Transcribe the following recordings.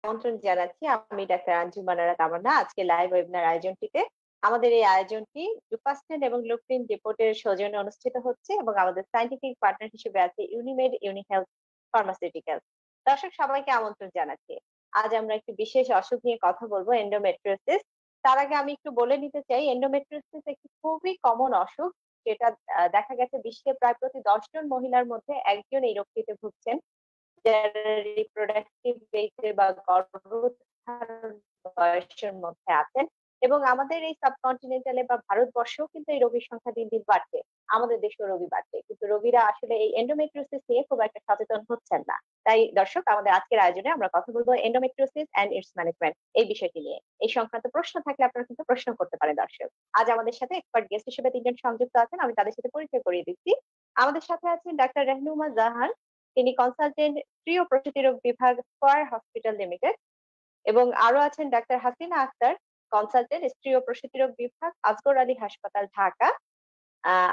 আমন্ত্রণ জানাচ্ছি। আমি ডাক্তার আঞ্জুমানারা তামান্না। আজকে লাইভ ওয়েবিনার আয়োজনটিতে। আমাদের এই আয়োজনটি ডুপাস্টেন এবং লুপিন রিপোর্টের সৌজন্যে অনুষ্ঠিত হচ্ছে এবং আমাদের সায়েন্টিফিক পার্টনার হিসেবে আছে ইউনিমেড, ইউনিহেলথ ফার্মাসিউটিক্যালস। দর্শক সবাইকে আমন্ত্রণ জানাচ্ছি। আজ আমরা একটি বিশেষ অসুখ নিয়ে কথা বলবো, এন্ডোমেট্রিওসিস। তার আগে আমি একটু বলে নিতে চাই, এন্ডোমেট্রিওসিস একটি খুবই কমন অসুখ, যেটা দেখা গেছে বিশ্বে প্রায় প্রতি ১০ জন মহিলার মধ্যে একজন এই রোগটিতে ভুগছেন। যারা রিপ্রোডাক্টিভ এজে বা গর্ভধারণ বয়সের মধ্যে আছেন এবং আমাদের এই সাবকন্টিনেন্টালে বা ভারতবর্ষেও কিন্তু এই রোগীর সংখ্যা দিন, দিন বাড়ছে। আমাদের দেশেও রোগী বাড়ছে। কিন্তু রোগীরা আসলে এই এন্ডোমেট্রিওসিস নিয়ে খুব একটা সচেতন হচ্ছেন না। তাই দর্শক, আমাদের আজকের আয়োজনে আমরা কথা বলবো এন্ডোমেট্রিওসিস অ্যান্ড ইটস ম্যানেজমেন্ট এই বিষয়টি নিয়ে। এই সংক্রান্ত প্রশ্ন থাকলে আপনারা কিন্তু প্রশ্ন করতে পারেন দর্শক। আজ আমাদের সাথে এক্সপার্ট গেস্ট হিসেবে ৩ জন সংযুক্ত আছেন। আমি তাদের সাথে পরিচয় করিয়ে দিচ্ছি। আমাদের সাথে আছেন ডাক্তার রেহনুমা জাহান। তিনি কনসালটেন্ট স্ত্রী ও প্রসূতি রোগ বিভাগ, স্কয়ার হসপিটাল লিমিটেড, এবং আরো আছেন ডাক্তার হাসিনা আক্তার, কনসালটেন্ট স্ত্রী ও প্রসূতি রোগ বিভাগ, আসগর আলী হাসপাতাল, ঢাকা।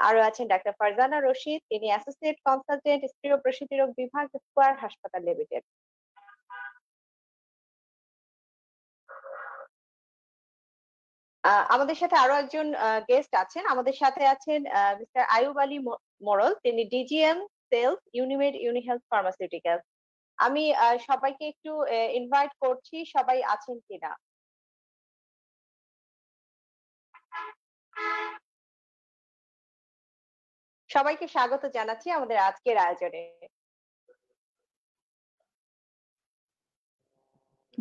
আরো আছেন ডাক্তার ফারজানা রশিদ, তিনি অ্যাসোসিয়েট কনসালটেন্ট স্ত্রী ও প্রসূতি রোগ বিভাগ, স্কয়ার হাসপাতাল লিমিটেড। আমাদের সাথে আরো একজন গেস্ট আছেন। আমাদের সাথে আছেন মিস্টার আয়ুব আলী মোড়ল, তিনি DGM sales, Unimed, UniHealth pharmaceuticals. আমি সবাইকে একটু ইনভাইট করছি, সবাই আছেন কিনা। সবাইকে স্বাগত জানাচ্ছি আমাদের আজকের আয়োজনে।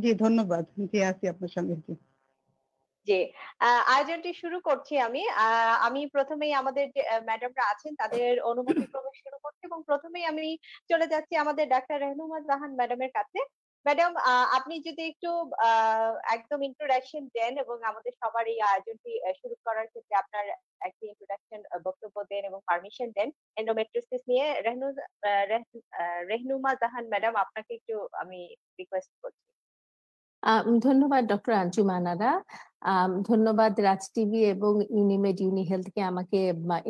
জি ধন্যবাদ। জি আছি আপনার সঙ্গে। জি জি, আয়োজনটি শুরু করছি আমি। আমি প্রথমেই আমাদের যে ম্যাডামরা আছেন তাদের অনুমতি ক্রমে শুরু করছি এবং প্রথমেই আমি চলে যাচ্ছি আমাদের ডাক্তার রেহনুমা জাহান ম্যাডামের কাছে। ম্যাডাম, আপনি যদি একটু একদম ইন্ট্রোডাকশন দেন এবং আমাদের সবার এই আয়োজনটি শুরু করার ক্ষেত্রে আপনার একটি ইন্ট্রোডাকশন বক্তব্য দেন এবং পারমিশন দেন এন্ডোমেট্রিওসিস নিয়ে। রেহনুমা জাহান ম্যাডাম, আপনাকে একটু আমি রিকোয়েস্ট করছি। ধন্যবাদ ডক্টর আঞ্জুমানারা। ধন্যবাদ রাজ টিভি এবং ইউনিমেড, ইউনিহেলথকে আমাকে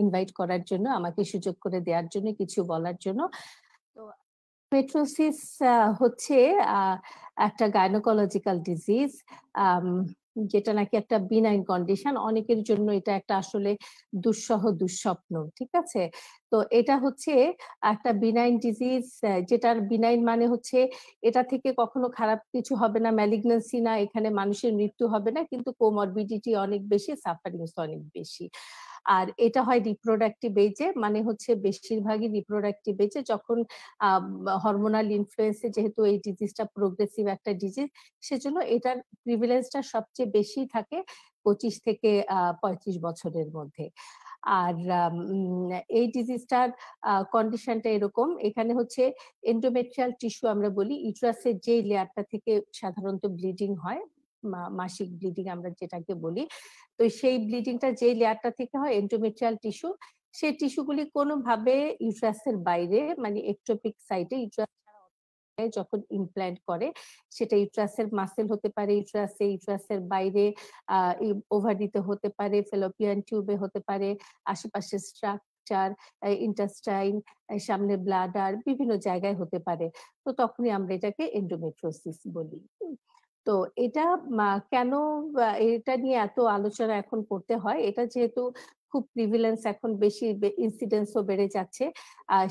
ইনভাইট করার জন্য, আমাকে সুযোগ করে দেওয়ার জন্য, কিছু বলার জন্য। তো মেট্রোসিস হচ্ছে একটা গাইনোকোলজিক্যাল ডিজিজ, যেটা নাকি একটা বিনাইন কন্ডিশন। অনেকের জন্য এটা একটা আসলে দুঃসহ দুঃস্বপ্ন। ঠিক আছে? তো এটা হচ্ছে একটা বিনাইন ডিজিজ, যেটার বিনাইন মানে হচ্ছে এটা থেকে কখনো খারাপ কিছু হবে না, ম্যালিগন্যান্সি না, এখানে মানুষের মৃত্যু হবে না, কিন্তু কোমরবিডিটি অনেক বেশি, সাফারিংস অনেক বেশি। আর এটা হয় রিপ্রোডাক্টিভ এজে, মানে হচ্ছে বেশিরভাগই রিপ্রোডাক্টিভ এজে, যখন হরমোনাল ইনফ্লুয়েন্সে, যেহেতু এই ডিজিজটা প্রোগ্রেসিভ একটা ডিজিজ, সেজন্য এটার প্রিভিলেন্সটা সবচেয়ে বেশি থাকে 25 থেকে 35 বছরের মধ্যে। আর এই ডিজিজটার কন্ডিশনটা এরকম, এখানে হচ্ছে এন্ডোমেট্রিয়াল টিস্যু আমরা বলি, ইউটেরাসের যে লেয়ারটা থেকে সাধারণত ব্লিডিং হয়, মাসিক ব্লিডিং আমরা যেটাকে বলি। তো সেই ব্লিডিংটা যে লেয়ারটা থেকে হয়, এন্ডোমেট্রিয়াল টিস্যু, সেই টিস্যুগুলি কোনোভাবে ইউটেরাসের বাইরে, মানে একটোপিক সাইটে, ইউটেরাস যখন ইমপ্ল্যান্ট করে, সেটা ইউটেরাসের মাসেল হতে পারে, ইউটেরাসের বাইরে ওভারিতে হতে পারে, ফেলোপিয়ান টিউবে হতে পারে, আশেপাশে স্ট্রাকচার, ইন্টেস্টাইন, সামনে ব্লাডার, বিভিন্ন জায়গায় হতে পারে। তো তখনই আমরা এটাকে এন্ডোমেট্রিওসিস বলি। তো এটা কেন এটা নিয়ে এত আলোচনা এখন করতে হয়, এটা যেহেতু খুব প্রিভিলেন্স এখন বেশি, ইনসিডেন্সও বেড়ে যাচ্ছে,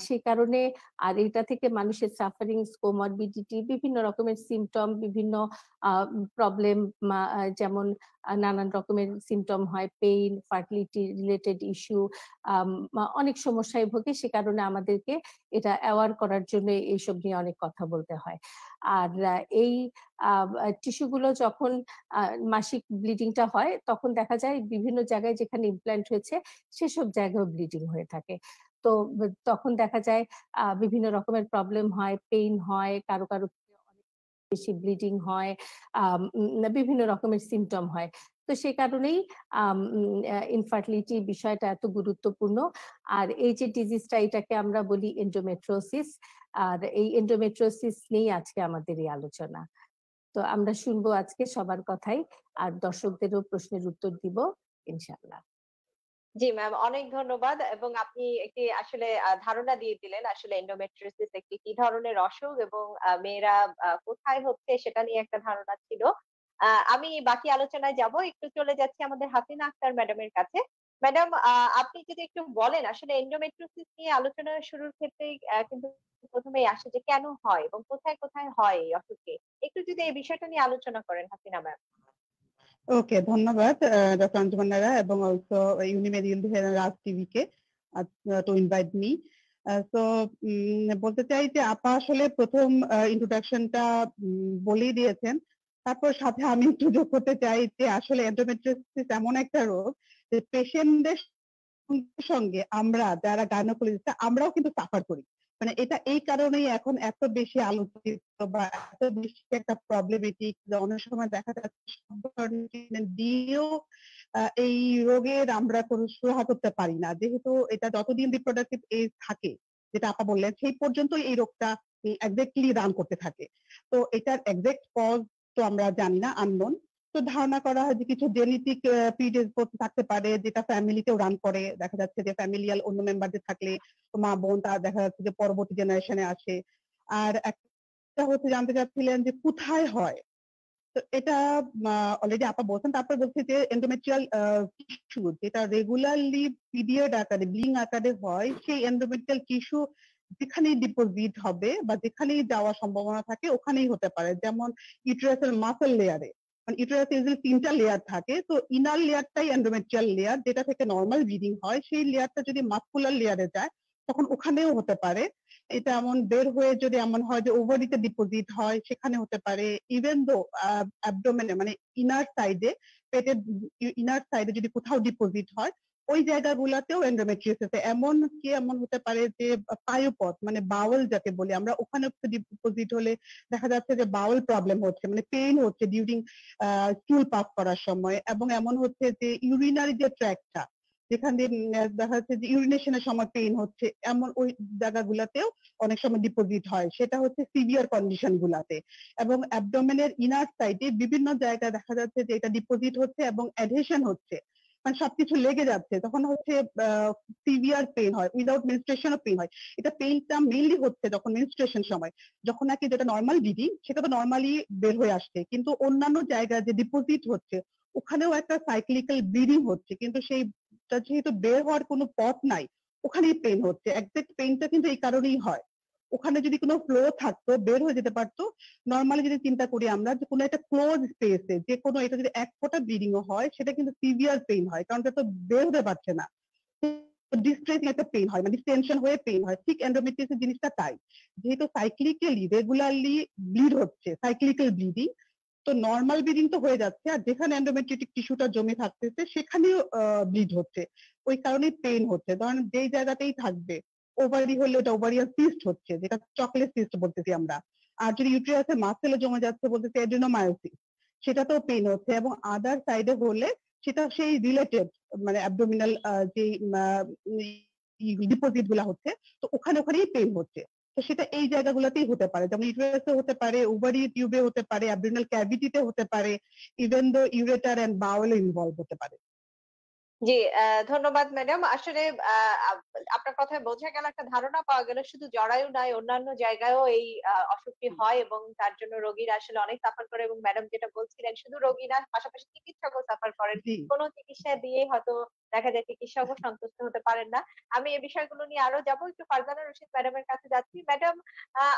সেই কারণে। আর এটা থেকে মানুষের সাফারিংস, কোমরবিডিটি, বিভিন্ন রকমের সিমটম, বিভিন্ন প্রবলেম, যেমন নানান রকমের সিমটম হয়, পেইন, ফার্টিলিটি রিলেটেড ইস্যু, অনেক সমস্যায় ভোগে। সে কারণে আমাদেরকে এটা অ্যাওয়ার করার জন্য এইসব নিয়ে অনেক কথা বলতে হয়। আর এই টিস্যুগুলো যখন মাসিক ব্লিডিংটা হয়, তখন দেখা যায় বিভিন্ন জায়গায় যেখানে ইমপ্ল্যান্ট হয়েছে সেসব জায়গায় ব্লিডিং হয়ে থাকে। তো তখন দেখা যায় বিভিন্ন রকমের প্রবলেম হয়, পেইন হয়, কারো কারো অনেক বেশি ব্লিডিং হয়, বিভিন্ন রকমের সিমটম হয়। তো সেই কারণেই ইনফার্টিলিটি বিষয়টা এত গুরুত্বপূর্ণ। আর এই যে ডিজিজটা, এটাকে আমরা বলি এন্ডোমেট্রিওসিস। আর এই এন্ডোমেট্রিওসিস নিয়েই আজকে আমাদের এই আলোচনা। তো আমরা শুনবো আজকে সবার কথাই, আর দর্শকদেরও প্রশ্নের উত্তর দিব ইনশাআল্লাহ। জি ম্যাম, অনেক ধন্যবাদ এবং আপনি একটি আসলে ধারণা দিয়ে দিলেন আসলে এন্ডোমেট্রিওসিস একটি কি ধরনের অসুখ এবং মেয়েরা কোথায় হচ্ছে সেটা নিয়ে একটা ধারণা ছিল। আমি বাকি আলোচনায় যাব। একটু চলে যাচ্ছি আমাদের হাসিনা আক্তার ম্যাডামের কাছে। ম্যাডাম, আপনি যদি একটু বলেন আসলে এন্ডোমেট্রিওসিস নিয়ে আলোচনা শুরুর ক্ষেত্রেই কিন্তু ১ম এই আসে যে কেন হয় এবং কোথায়, কোথায় হয় এই অসুখটি? একটু যদি এই বিষয়টা নিয়ে আলোচনা করেন হাসিনা ম্যাম। ওকে, ধন্যবাদ ডক্টর আঞ্জুমান নারা এবং অলসো ইউনিমেড রাজ টিভিকে টু ইনভাইট মি। তো বলতে চাই যে আপা আসলে প্রথম ইন্ট্রোডাকশনটা বলেই দিয়েছেন। তারপর সাথে আমি একটু যোগ করতে চাই যে আসলে এন্ডোমেট্রিওসিস এমন একটা রোগ যে পেশেন্টদের সঙ্গে সঙ্গে আমরা যারা গাইনোকোলজিস্ট আমরাও কিন্তু সাফার করি। মানে এটা এই কারণেই এখন এত বেশি আলোচিত বা এত বেশি একটা প্রবলেমেটিক যে অনেক সময় দেখা যাচ্ছে সব ধরনের ট্রিটমেন্ট দিয়েও এই রোগের আমরা কোনো সুরাহা করতে পারি না। যেহেতু এটা যতদিন রিপ্রোডাক্টিভ এজ থাকে, যেটা আপা বললেন, সেই পর্যন্তই এই রোগটা এক্সাক্টলি রান করতে থাকে। তো এটার এক্সাক্ট কজ তো আমরা জানি না, আননোন। তো ধারণা করা হয় যে কিছু জেনেটিক প্রিডিসপোজ থাকতে পারে, যেটা ফ্যামিলিতেও রান করে। দেখা যাচ্ছে যে ফ্যামিলিয়াল অন্য মেম্বারদের থাকলে মা বোন তারা দেখা যাচ্ছে যে পরবর্তী জেনারেশনে আসে। আর একটা হচ্ছে জানতে চাচ্ছিলেন যে কোথায় হয়। তো এটা অলরেডি আপা বলছেন। তারপর বলছে যে এন্ডোমেট্রিয়াল টিস্যু যেটা রেগুলারলি পিরিয়ড আকারে ব্লিং আকারে হয়, সেই এন্ডোমেট্রিয়াল টিস্যু যেখানেই ডিপোজিট হবে বা যেখানেই যাওয়ার সম্ভাবনা থাকে ওখানেই হতে পারে। যেমন ইউটেরাসের মাসল লেয়ারে, মানে ইউটেরাসে যে ৩টা লেয়ার থাকে, তো ইনার লেয়ারটাই এন্ডোমেট্রিয়াল লেয়ার, যেটা থেকে নর্মাল ব্লিডিং হয়। সেই লেয়ারটা যদি মাসকুলার লেয়ারে যায় তখন ওখানেও হতে পারে। এটা এমন বের হয়ে যদি এমন হয় যে ওভারিতে ডিপোজিট হয়, সেখানে হতে পারে। ইভেন দো অ্যাবডোমেনে মানে ইনার সাইডে, পেটের ইনার সাইডে যদি কোথাও ডিপোজিট হয়, ওই জায়গাগুলোতেও এন্ডোমেট্রিওসিস এমন হতে পারে যে পায়ুপথ মানে বাউল যাকে বলি আমরা, ওখানে ডিপোজিট হলে দেখা যাচ্ছে যে বাউল প্রবলেম হচ্ছে, মানে পেইন হচ্ছে ডিউরিং স্টুল পাস করার সময়। এবং এমন হচ্ছে যে ইউরিনারি যে ট্র্যাকটা, যেখানে দেখা যাচ্ছে যে ইউরিনেশনের সময় পেইন হচ্ছে, এমন ওই জায়গাগুলোতেও অনেক সময় ডিপোজিট হয়। সেটা হচ্ছে সিভিয়ার কন্ডিশন গুলাতে। এবং অ্যাবডোমেনের ইনার সাইডে বিভিন্ন জায়গায় দেখা যাচ্ছে যে এটা ডিপোজিট হচ্ছে এবং অ্যাডহেশন হচ্ছে, মানে সবকিছু লেগে যাচ্ছে। তখন হচ্ছে সিভিয়ার পেইন হয়, উইদাউট মেনস্ট্রুয়েশনও পেইন হয়। এটা পেইনটা মেইনলি হচ্ছে যখন মেনস্ট্রুয়েশন সময়, যখন নাকি যেটা নর্মাল ব্লিডিং সেটা তো নর্মালি বের হয়ে আসছে, কিন্তু অন্যান্য জায়গায় যে ডিপোজিট হচ্ছে ওখানেও একটা সাইক্লিক্যাল ব্লিডিং হচ্ছে, কিন্তু সেইটা যেহেতু বের হওয়ার কোনো পথ নাই, ওখানেই পেইন হচ্ছে। এক্সাক্ট পেইনটা কিন্তু এই কারণেই হয়। ওখানে যদি কোনো ফ্লো থাকতো বের হয়ে যেতে পারতো। নর্মালি যদি চিন্তা করি আমরা যে কোনো একটা ক্লোজ স্পেসে যে কোনো এটা যদি এক ফোঁটা ব্লিডিংও হয়, সেটা কিন্তু সিভিয়ার পেইন হয়, কারণ এটা তো বের হতে পারছে না। ডিস্ট্রেসিং একটা পেইন হয়, মানে টেনশন হয়ে পেইন হয়। ঠিক এন্ডোমেট্রিওসিস জিনিসটা তাই। যেহেতু সাইক্লিক্যালি রেগুলারলি ব্লিড হচ্ছে, সাইক্লিক্যাল ব্লিডিং, তো নর্মাল ব্লিডিং তো হয়ে যাচ্ছে, আর যেখানে এন্ডোমেট্রিয়াটিক টিস্যুটা জমে থাকতেছে সেখানেও ব্লিড হচ্ছে। ওই কারণে পেইন হচ্ছে। ধরেন যেই জায়গাতেই থাকবে, ওভারি হলে ওটা ওভারিয়ান সিস্ট হচ্ছে, যেটা চকলেট সিস্ট বলতেছি আমরা। আর যদি ইউটেরাসে মাসেলে জমে যাচ্ছে বলতেছি এডেনোমায়োসিস, সেটাতেও পেইন হচ্ছে। এবং আদার সাইডে হলে সেটা সেই রিলেটেড, মানে অ্যাবডোমিনাল যে ডিপোজিট গুলা হচ্ছে, তো ওখানেই পেইন হচ্ছে। তো সেটা এই জায়গাগুলোতেই হতে পারে, যেমন ইউটেরাসে হতে পারে, ওভারি টিউবে হতে পারে, অ্যাবডোমিনাল ক্যাভিটিতে হতে পারে, even though ureter and বাউলে involve হতে পারে। জি, ধন্যবাদ ম্যাডাম। আসলে আ আপ আপনার কথায় বোঝা গেল, একটা ধারণা পাওয়া গেল শুধু জরায়ু নয় অন্যান্য জায়গায়ও এই অসুখটি হয় এবং তার জন্য রোগীরা আসলে অনেক সাফার করে এবং ম্যাডাম যেটা বলছিলেন শুধু রোগী না, পাশাপাশি চিকিৎসকও সাফার করেন। জি। কোন চিকিৎসা দিয়েই হয়তো দেখা যায় চিকিৎসকও সন্তুষ্ট হতে পারেন না। আমি এই বিষয়গুলো নিয়ে আরো যাবো। একটু ফারজানা রশিদ ম্যাডামের কাছে যাচ্ছি। ম্যাডাম,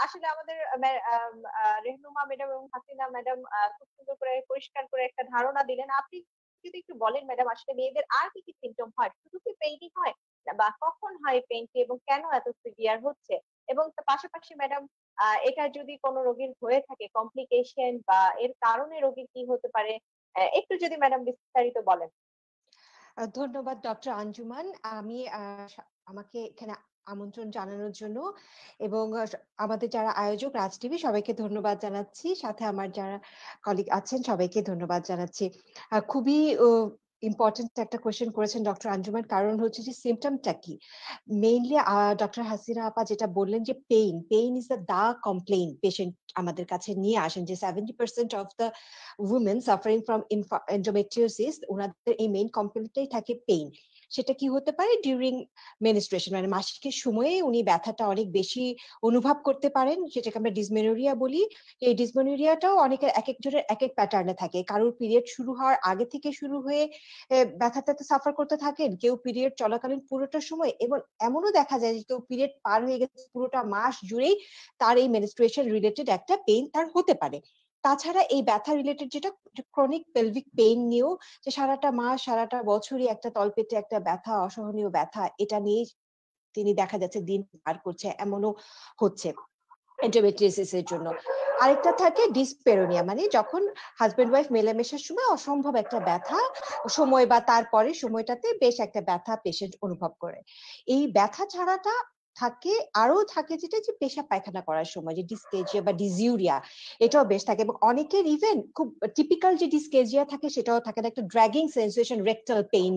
আসলে আমাদের ম্যা আম আ রেহনুমা ম্যাডাম এবং হাসিনা ম্যাডাম খুব সুন্দর করে পরিষ্কার করে একটা ধারণা দিলেন। আপনি যদি একটু বলেন ম্যাডাম আসলে মেয়েদের আর কি সিম্পটম হয়? শুধু কি পেইনই হয়? বা কখন হয় পেইনটি এবং কেন এত সিভিয়ার হচ্ছে? এবং তার পাশাপাশি ম্যাডাম, এটা যদি কোনো রোগীর হয়ে থাকে কমপ্লিকেশন বা এর কারণে রোগীর কি হতে পারে? একটু যদি ম্যাডাম বিস্তারিত বলেন। ধন্যবাদ ডক্টর আঞ্জুমান। আমি আমাকে এখানে আমন্ত্রণ জানানোর জন্য এবং আমাদের যারা আয়োজক রাজ টিভি সবাইকে ধন্যবাদ জানাচ্ছি। সাথে আমার যারা কলিগ আছেন সবাইকে ধন্যবাদ জানাচ্ছি। খুবই ইম্পোর্টেন্ট একটা কোয়েশ্চেন করেছেন ডক্টর আঞ্জুমান। কারণ হচ্ছে যে সিম্পটমটা কি? মেইনলি ডক্টর হাসিনা আপা যেটা বললেন যে pain is the complain patient আমাদের কাছে নিয়ে আসেন, যে 70% of the women suffering from endometriosis, ওনাদের এই মেইন কমপ্লেইনটাই থাকে পেইন। সেটা কি হতে পারে ডিউরিং মেনস্ট্রুয়েশন, মানে মাসিকের সময়ে উনি ব্যথাটা অনেক বেশি অনুভব করতে পারেন, সেটাকে আমরা ডিসমেনোরিয়া বলি। এই ডিসমেনোরিয়াটাও অনেকের এক একজনের এক এক প্যাটার্নে থাকে। কারোর পিরিয়ড শুরু হওয়ার আগে থেকে শুরু হয়ে ব্যথাটাতে সাফার করতে থাকেন, কেউ পিরিয়ড চলাকালীন পুরোটা সময়, এবং এমনও দেখা যায় যে কেউ পিরিয়ড পার হয়ে গেছে পুরোটা মাস জুড়েই তার এই মেনস্ট্রুয়েশন রিলেটেড একটা পেইন তার হতে পারে। তাছাড়া এই ব্যথা রিলেটেড যেটা ক্রনিক পেলভিক পেইন নিয়েও, যে সারাটা মাস সারাটা বছরই একটা তলপেটে একটা ব্যথা, অসহনীয় ব্যথা, এটা নিয়ে তিনি দেখা যাচ্ছে দিন পার করছে, এমনও হচ্ছে এন্ডোমেট্রিয়াসিস এর জন্য। আরেকটা থাকে ডিসপেরোনিয়া, মানে যখন হাজবেন্ড ওয়াইফ মেলামেশার সময় অসম্ভব একটা ব্যথা সময় বা তারপরে সময়টাতে বেশ একটা ব্যথা পেশেন্ট অনুভব করে। এই ব্যথা ছাড়াটা থাকে, আরো থাকে যেটা যে পেশাব পায়খানা করার সময় যে ডিসকেজিয়া বা ডিজিউরিয়া, এটাও বেশ থাকে। এবং অনেকের ইভেন খুব টিপিক্যাল যে ডিসকেজিয়া থাকে সেটাও থাকে না, একটা ড্র্যাগিং সেন্সেশন, রেকটাল পেইন,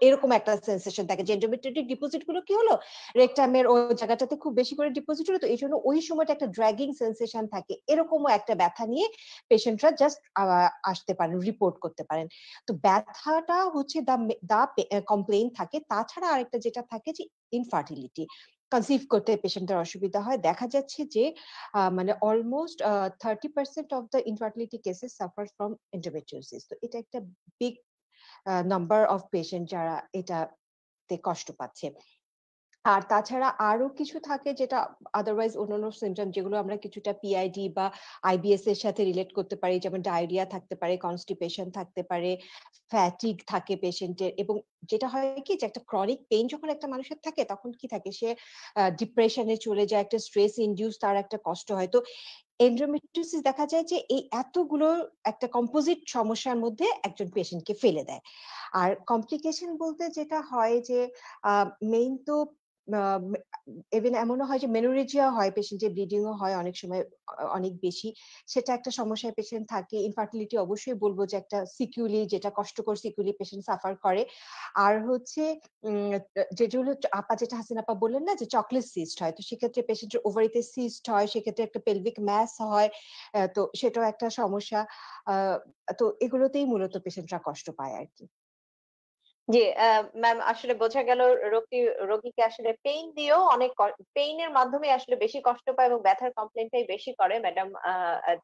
এরকম একটা সেন্সেশন থাকে যে এন্ডোমেট্রিয়াটিক ডিপোজিট গুলো কি হলো, রেকটামের ওই জায়গাটাতে খুব বেশি করে ডিপোজিট হলো, তো এই জন্য ওই সময়টা একটা ড্র্যাগিং সেন্সেশন থাকে। এরকমও একটা ব্যথা নিয়ে পেশেন্টরা জাস্ট আসতে পারেন, রিপোর্ট করতে পারেন। তো ব্যথাটা হচ্ছে দা কমপ্লেইন থাকে। তাছাড়া আরেকটা যেটা থাকে যে ইনফার্টিলিটি, কনসিভ করতে পেশেন্টের অসুবিধা হয়। দেখা যাচ্ছে যে মানে almost 30% of the infertility cases suffer from endometriosis. তো এটা একটা বিগ নাম্বার অফ পেশেন্ট যারা এটাতে কষ্ট পাচ্ছে। আর তাছাড়া আরো কিছু থাকে যেটা আদারওয়াইজ অন্যান্য সিমটম, যেগুলো আমরা কিছুটা পিআইডি বা আইবিএস এর সাথে রিলেট করতে পারি, যেমন ডায়রিয়া থাকতে পারে, কনস্টিপেশন থাকতে পারে, ফ্যাটিগ থাকে পেশেন্টের। এবং যেটা হয় কি, যে একটা ক্রনিক পেইন যখন একটা মানুষের থাকে তখন কি থাকে, সে ডিপ্রেশনে চলে যায়, একটা স্ট্রেস ইনডিউস তার একটা কষ্ট হয়। তো এন্ডোমেট্রিওসিস দেখা যায় যে এই এতগুলো একটা কম্পোজিট সমস্যার মধ্যে একজন পেশেন্টকে ফেলে দেয়। আর কমপ্লিকেশন বলতে যেটা হয় যে মেইন তো ইভেন এমনও হয় যে মেনোরেজিয়া হয়, পেশেন্টের ব্লিডিং ও হয় অনেক সময় অনেক বেশি, সেটা একটা সমস্যায় পেশেন্ট থাকে। ইনফার্টিলিটি অবশ্যই বলবো যে একটা সিকিউলি, যেটা কষ্টকর সিকিউলি পেশেন্ট সাফার করে। আর হচ্ছে যেগুলো আপা, যেটা হাসিন আপা বললেন না যে চকলেট সিস্ট হয়, তো সেক্ষেত্রে পেশেন্টের ওভারিতে সিস্ট হয়, সেক্ষেত্রে একটা পেলভিক ম্যাস হয়, তো সেটাও একটা সমস্যা। তো এগুলোতেই মূলত পেশেন্টরা কষ্ট পায় আর কি। জি, ম্যাম আসলে বোঝা গেল রোগীকে আসলে পেইন দিয়েও অনেক পেইন এর মাধ্যমে আসলে বেশি কষ্ট পায় এবং ব্যথার কমপ্লেইনটাই বেশি করে ম্যাডাম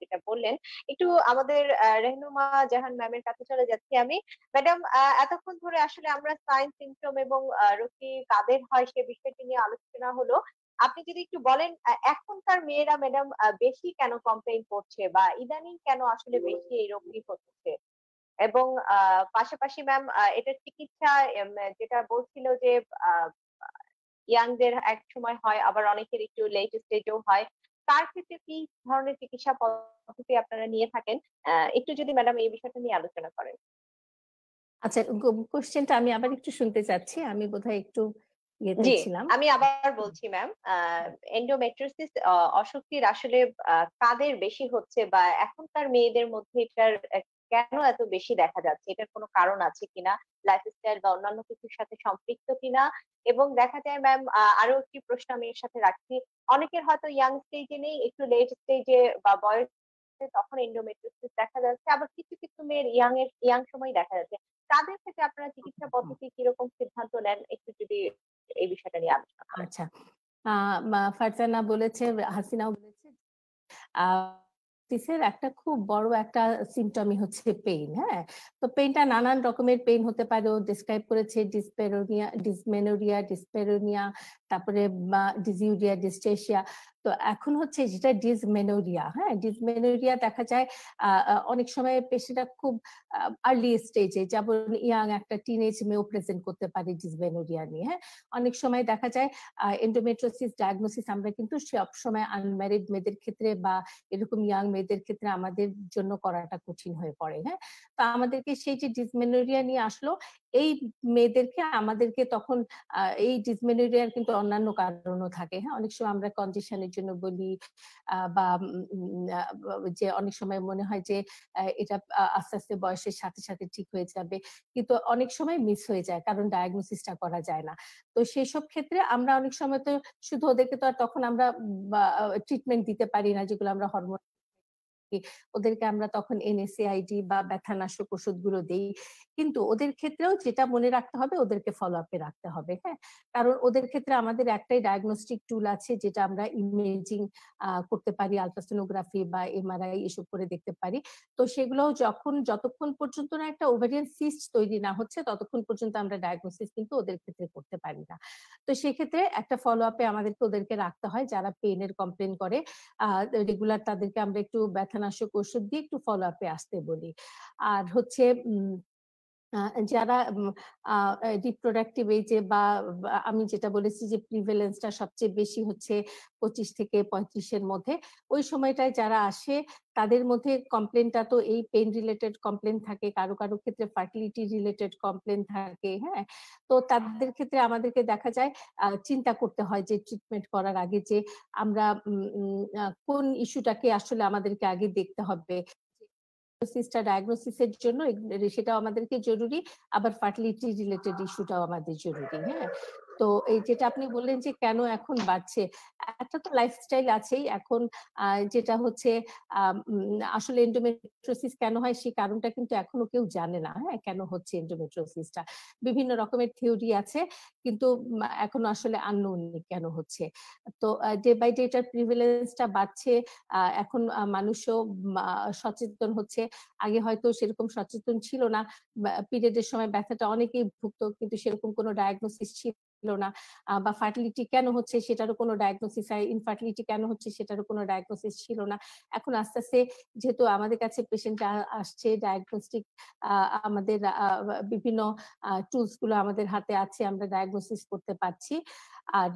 যেটা বললেন। একটু আমাদের রেহনুমা জাহান ম্যামের কাছে চলে যাচ্ছি আমি। ম্যাডাম, এতক্ষণ ধরে আসলে আমরা সাইন সিম্পটম এবং রোগী কাদের হয় সে বিষয়টি নিয়ে আলোচনা হলো। আপনি যদি একটু বলেন এখনকার মেয়েরা ম্যাডাম বেশি কেন কমপ্লেইন করছে বা ইদানিং কেন আসলে বেশি এই রোগটি হচ্ছে? এবং পাশাপাশি ম্যাম এটার চিকিৎসা যেটা বলছিল যে ইয়াংদের এক সময় হয়, আবার অনেকের একটু লেট স্টেজেও হয়। তার ক্ষেত্রে কি ধরনের চিকিৎসা পদ্ধতি আপনারা নিয়ে থাকেন? একটু যদি ম্যাডাম এই বিষয়টা নিয়ে আলোচনা করেন। আচ্ছা, কোশ্চেনটা আমি আবার একটু শুনতে চাচ্ছি। আমি বোধহয় একটু ইয়েতে জি, ছিলাম। আমি আবার বলছি ম্যাম, এন্ডোমেট্রিওসিস অসুখটির আসলে কাদের বেশি হচ্ছে বা এখনকার মেয়েদের মধ্যে এটার কেন এত বেশি দেখা যাচ্ছে? এটার কোনো কারণ আছে কিনা? লাইফস্টাইল বা অন্যান্য কিছুর সাথে সম্পৃক্ত কিনা? এবং দেখা যায় ম্যাম আরো একটি প্রশ্ন আমি এর সাথে রাখছি। অনেকের হয়তো ইয়াং স্টেজে নেই, একটু লেট স্টেজে বা বয়সে তখন এন্ডোমেট্রিওসিস দেখা যাচ্ছে। আবার কিছু কিছু মেয়ের ইয়াং সময় দেখা যাচ্ছে। তাদের ক্ষেত্রে আপনারা চিকিৎসা পদ্ধতি কিরকম সিদ্ধান্ত নেন? একটু যদি এই বিষয়টা নিয়ে আলোচনা করেন। আচ্ছা। আ ফারজানা বলেছে, হাসিনাও বলেছে, আ টিসের একটা খুব বড় একটা সিম্পটমই হচ্ছে পেইন, হ্যাঁ? তো পেইনটা নানান রকমের পেইন হতে পারে। ও ডেসক্রাইব করেছে ডিসমেনোরিয়া, ডিসপেরোনিয়া, তারপরে ডিজিউরিয়া, ডিসটেসিয়া। তো এখন হচ্ছে যেটা ডিসমেনোরিয়া, হ্যাঁ? ডিসমেনোরিয়া দেখা যায় আ আ অনেক সময় পেশেন্টরা খুব আর্লি স্টেজে, যেমন ইয়াং একটা টিনেজ মেয়েও প্রেজেন্ট করতে পারে ডিসমেনোরিয়া নিয়ে, হ্যাঁ? অনেক সময় দেখা যায় এন্ডোমেট্রিওসিস ডায়াগনোসিস আমরা কিন্তু সবসময় আনম্যারিড মেয়েদের ক্ষেত্রে বা এরকম ইয়াং মেয়েদের ক্ষেত্রে আমাদের জন্য করাটা কঠিন হয়ে পড়ে, হ্যাঁ? তো আমাদেরকে সেই যে ডিসমেনোরিয়া নিয়ে আসলো, এই মেয়েদেরকে আমাদেরকে তখন এই ডিসমেনোরিয়ার কিন্তু অন্যান্য কারণও থাকে, হ্যাঁ? অনেক সময় আমরা কন্ডিশনের জন্য বলি, বা যে অনেক সময় মনে হয় যে এটা আস্তে, আস্তে বয়সের সাথে, সাথে ঠিক হয়ে যাবে। কিন্তু অনেক সময় মিস হয়ে যায়, কারণ ডায়াগনোসিসটা করা যায় না। তো সেসব ক্ষেত্রে আমরা অনেক সময় তো শুধু ওদেরকে তো আর তখন আমরা ট্রিটমেন্ট দিতে পারি না, যেগুলো আমরা হরমোন থাকি ওদেরকে আমরা তখন NSAID বা ব্যথানাশক ওষুধগুলো দেই। কিন্তু ওদের ক্ষেত্রেও যেটা মনে রাখতে হবে ওদেরকে ফলো আপে রাখতে হবে, হ্যাঁ? কারণ ওদের ক্ষেত্রে আমাদের একটাই ডায়াগনস্টিক টুল আছে যেটা আমরা ইমেজিং করতে পারি, আলট্রাসোনোগ্রাফি বা MRI এসব করে দেখতে পারি। তো সেগুলো যতক্ষণ পর্যন্ত না একটা ওভারিয়ান সিস্ট তৈরি না হচ্ছে ততক্ষণ পর্যন্ত আমরা ডায়াগনোসিস কিন্তু ওদের ক্ষেত্রে করতে পারি না। তো সেক্ষেত্রে একটা ফলো আপে ওদেরকে রাখতে হয় যারা পেইনের কমপ্লেইন করে। রেগুলার তাদেরকে আমরা একটু ব্যথানাশক ওষুধ দিয়ে একটু ফলো আপে আসতে বলি। আর হচ্ছে আ যারা রিপ্রোডাক্টিভ এজে বা আমি যেটা বলেছি যে প্রিভ্যালেন্স টা সবচেয়ে বেশি হচ্ছে 25 থেকে 35 এর মধ্যে। ওই সময়টায় যারা আসে তাদের মধ্যে কমপ্লেইনটা তো এই পেইন রিলেটেড কমপ্লেইন থাকে, কারো ক্ষেত্রে ফার্টিলিটি রিলেটেড কমপ্লেইন থাকে, হ্যাঁ? তো তাদের ক্ষেত্রে আমাদেরকে দেখা যায় চিন্তা করতে হয় যে ট্রিটমেন্ট করার আগে যে আমরা উম উম আ কোন ইস্যুটাকে আসলে আমাদেরকে আগে দেখতে হবে। ডায়াগনোসিস এর জন্য সেটাও আমাদেরকে জরুরি। আবার ফার্টিলিটি রিলেটেড ইস্যুটাও আমাদের জরুরি, হ্যাঁ? তো এই যেটা আপনি বললেন যে কেন এখন বাড়ছে? একটা তো লাইফস্টাইল আছেই। এখন যেটা হচ্ছে আসলে এন্ডোমেট্রিওসিস কেন হয় সেই কারণটা কিন্তু এখনো কেউ জানে না, হ্যাঁ? কেন হচ্ছে এন্ডোমেট্রিওসিসটা। বিভিন্ন রকমের থিওরি আছে কিন্তু এখনো আসলে আননোন কেন হচ্ছে। তো ডে বাই ডে এটার প্রিভ্যালেন্স টা বাড়ছে। এখন মানুষও সচেতন হচ্ছে। আগে হয়তো সেরকম সচেতন ছিল না। পিরিয়ডের সময় ব্যথাটা অনেকেই ভুগতো কিন্তু সেরকম কোনো ডায়াগনোসিস ছিল না। বা ফার্টিলিটি কেন হচ্ছে সেটারও কোনো ডায়াগনোসিস ইনফার্টিলিটি কেন হচ্ছে সেটারও কোনো ডায়াগনোসিস ছিল না। এখন আস্তে, আস্তে যেহেতু আমাদের কাছে পেশেন্ট আসছে ডায়াগনস্টিক আ আমাদের বিভিন্ন টুলস গুলো আমাদের হাতে আছে আমরা ডায়াগনোসিস করতে পারছি। আর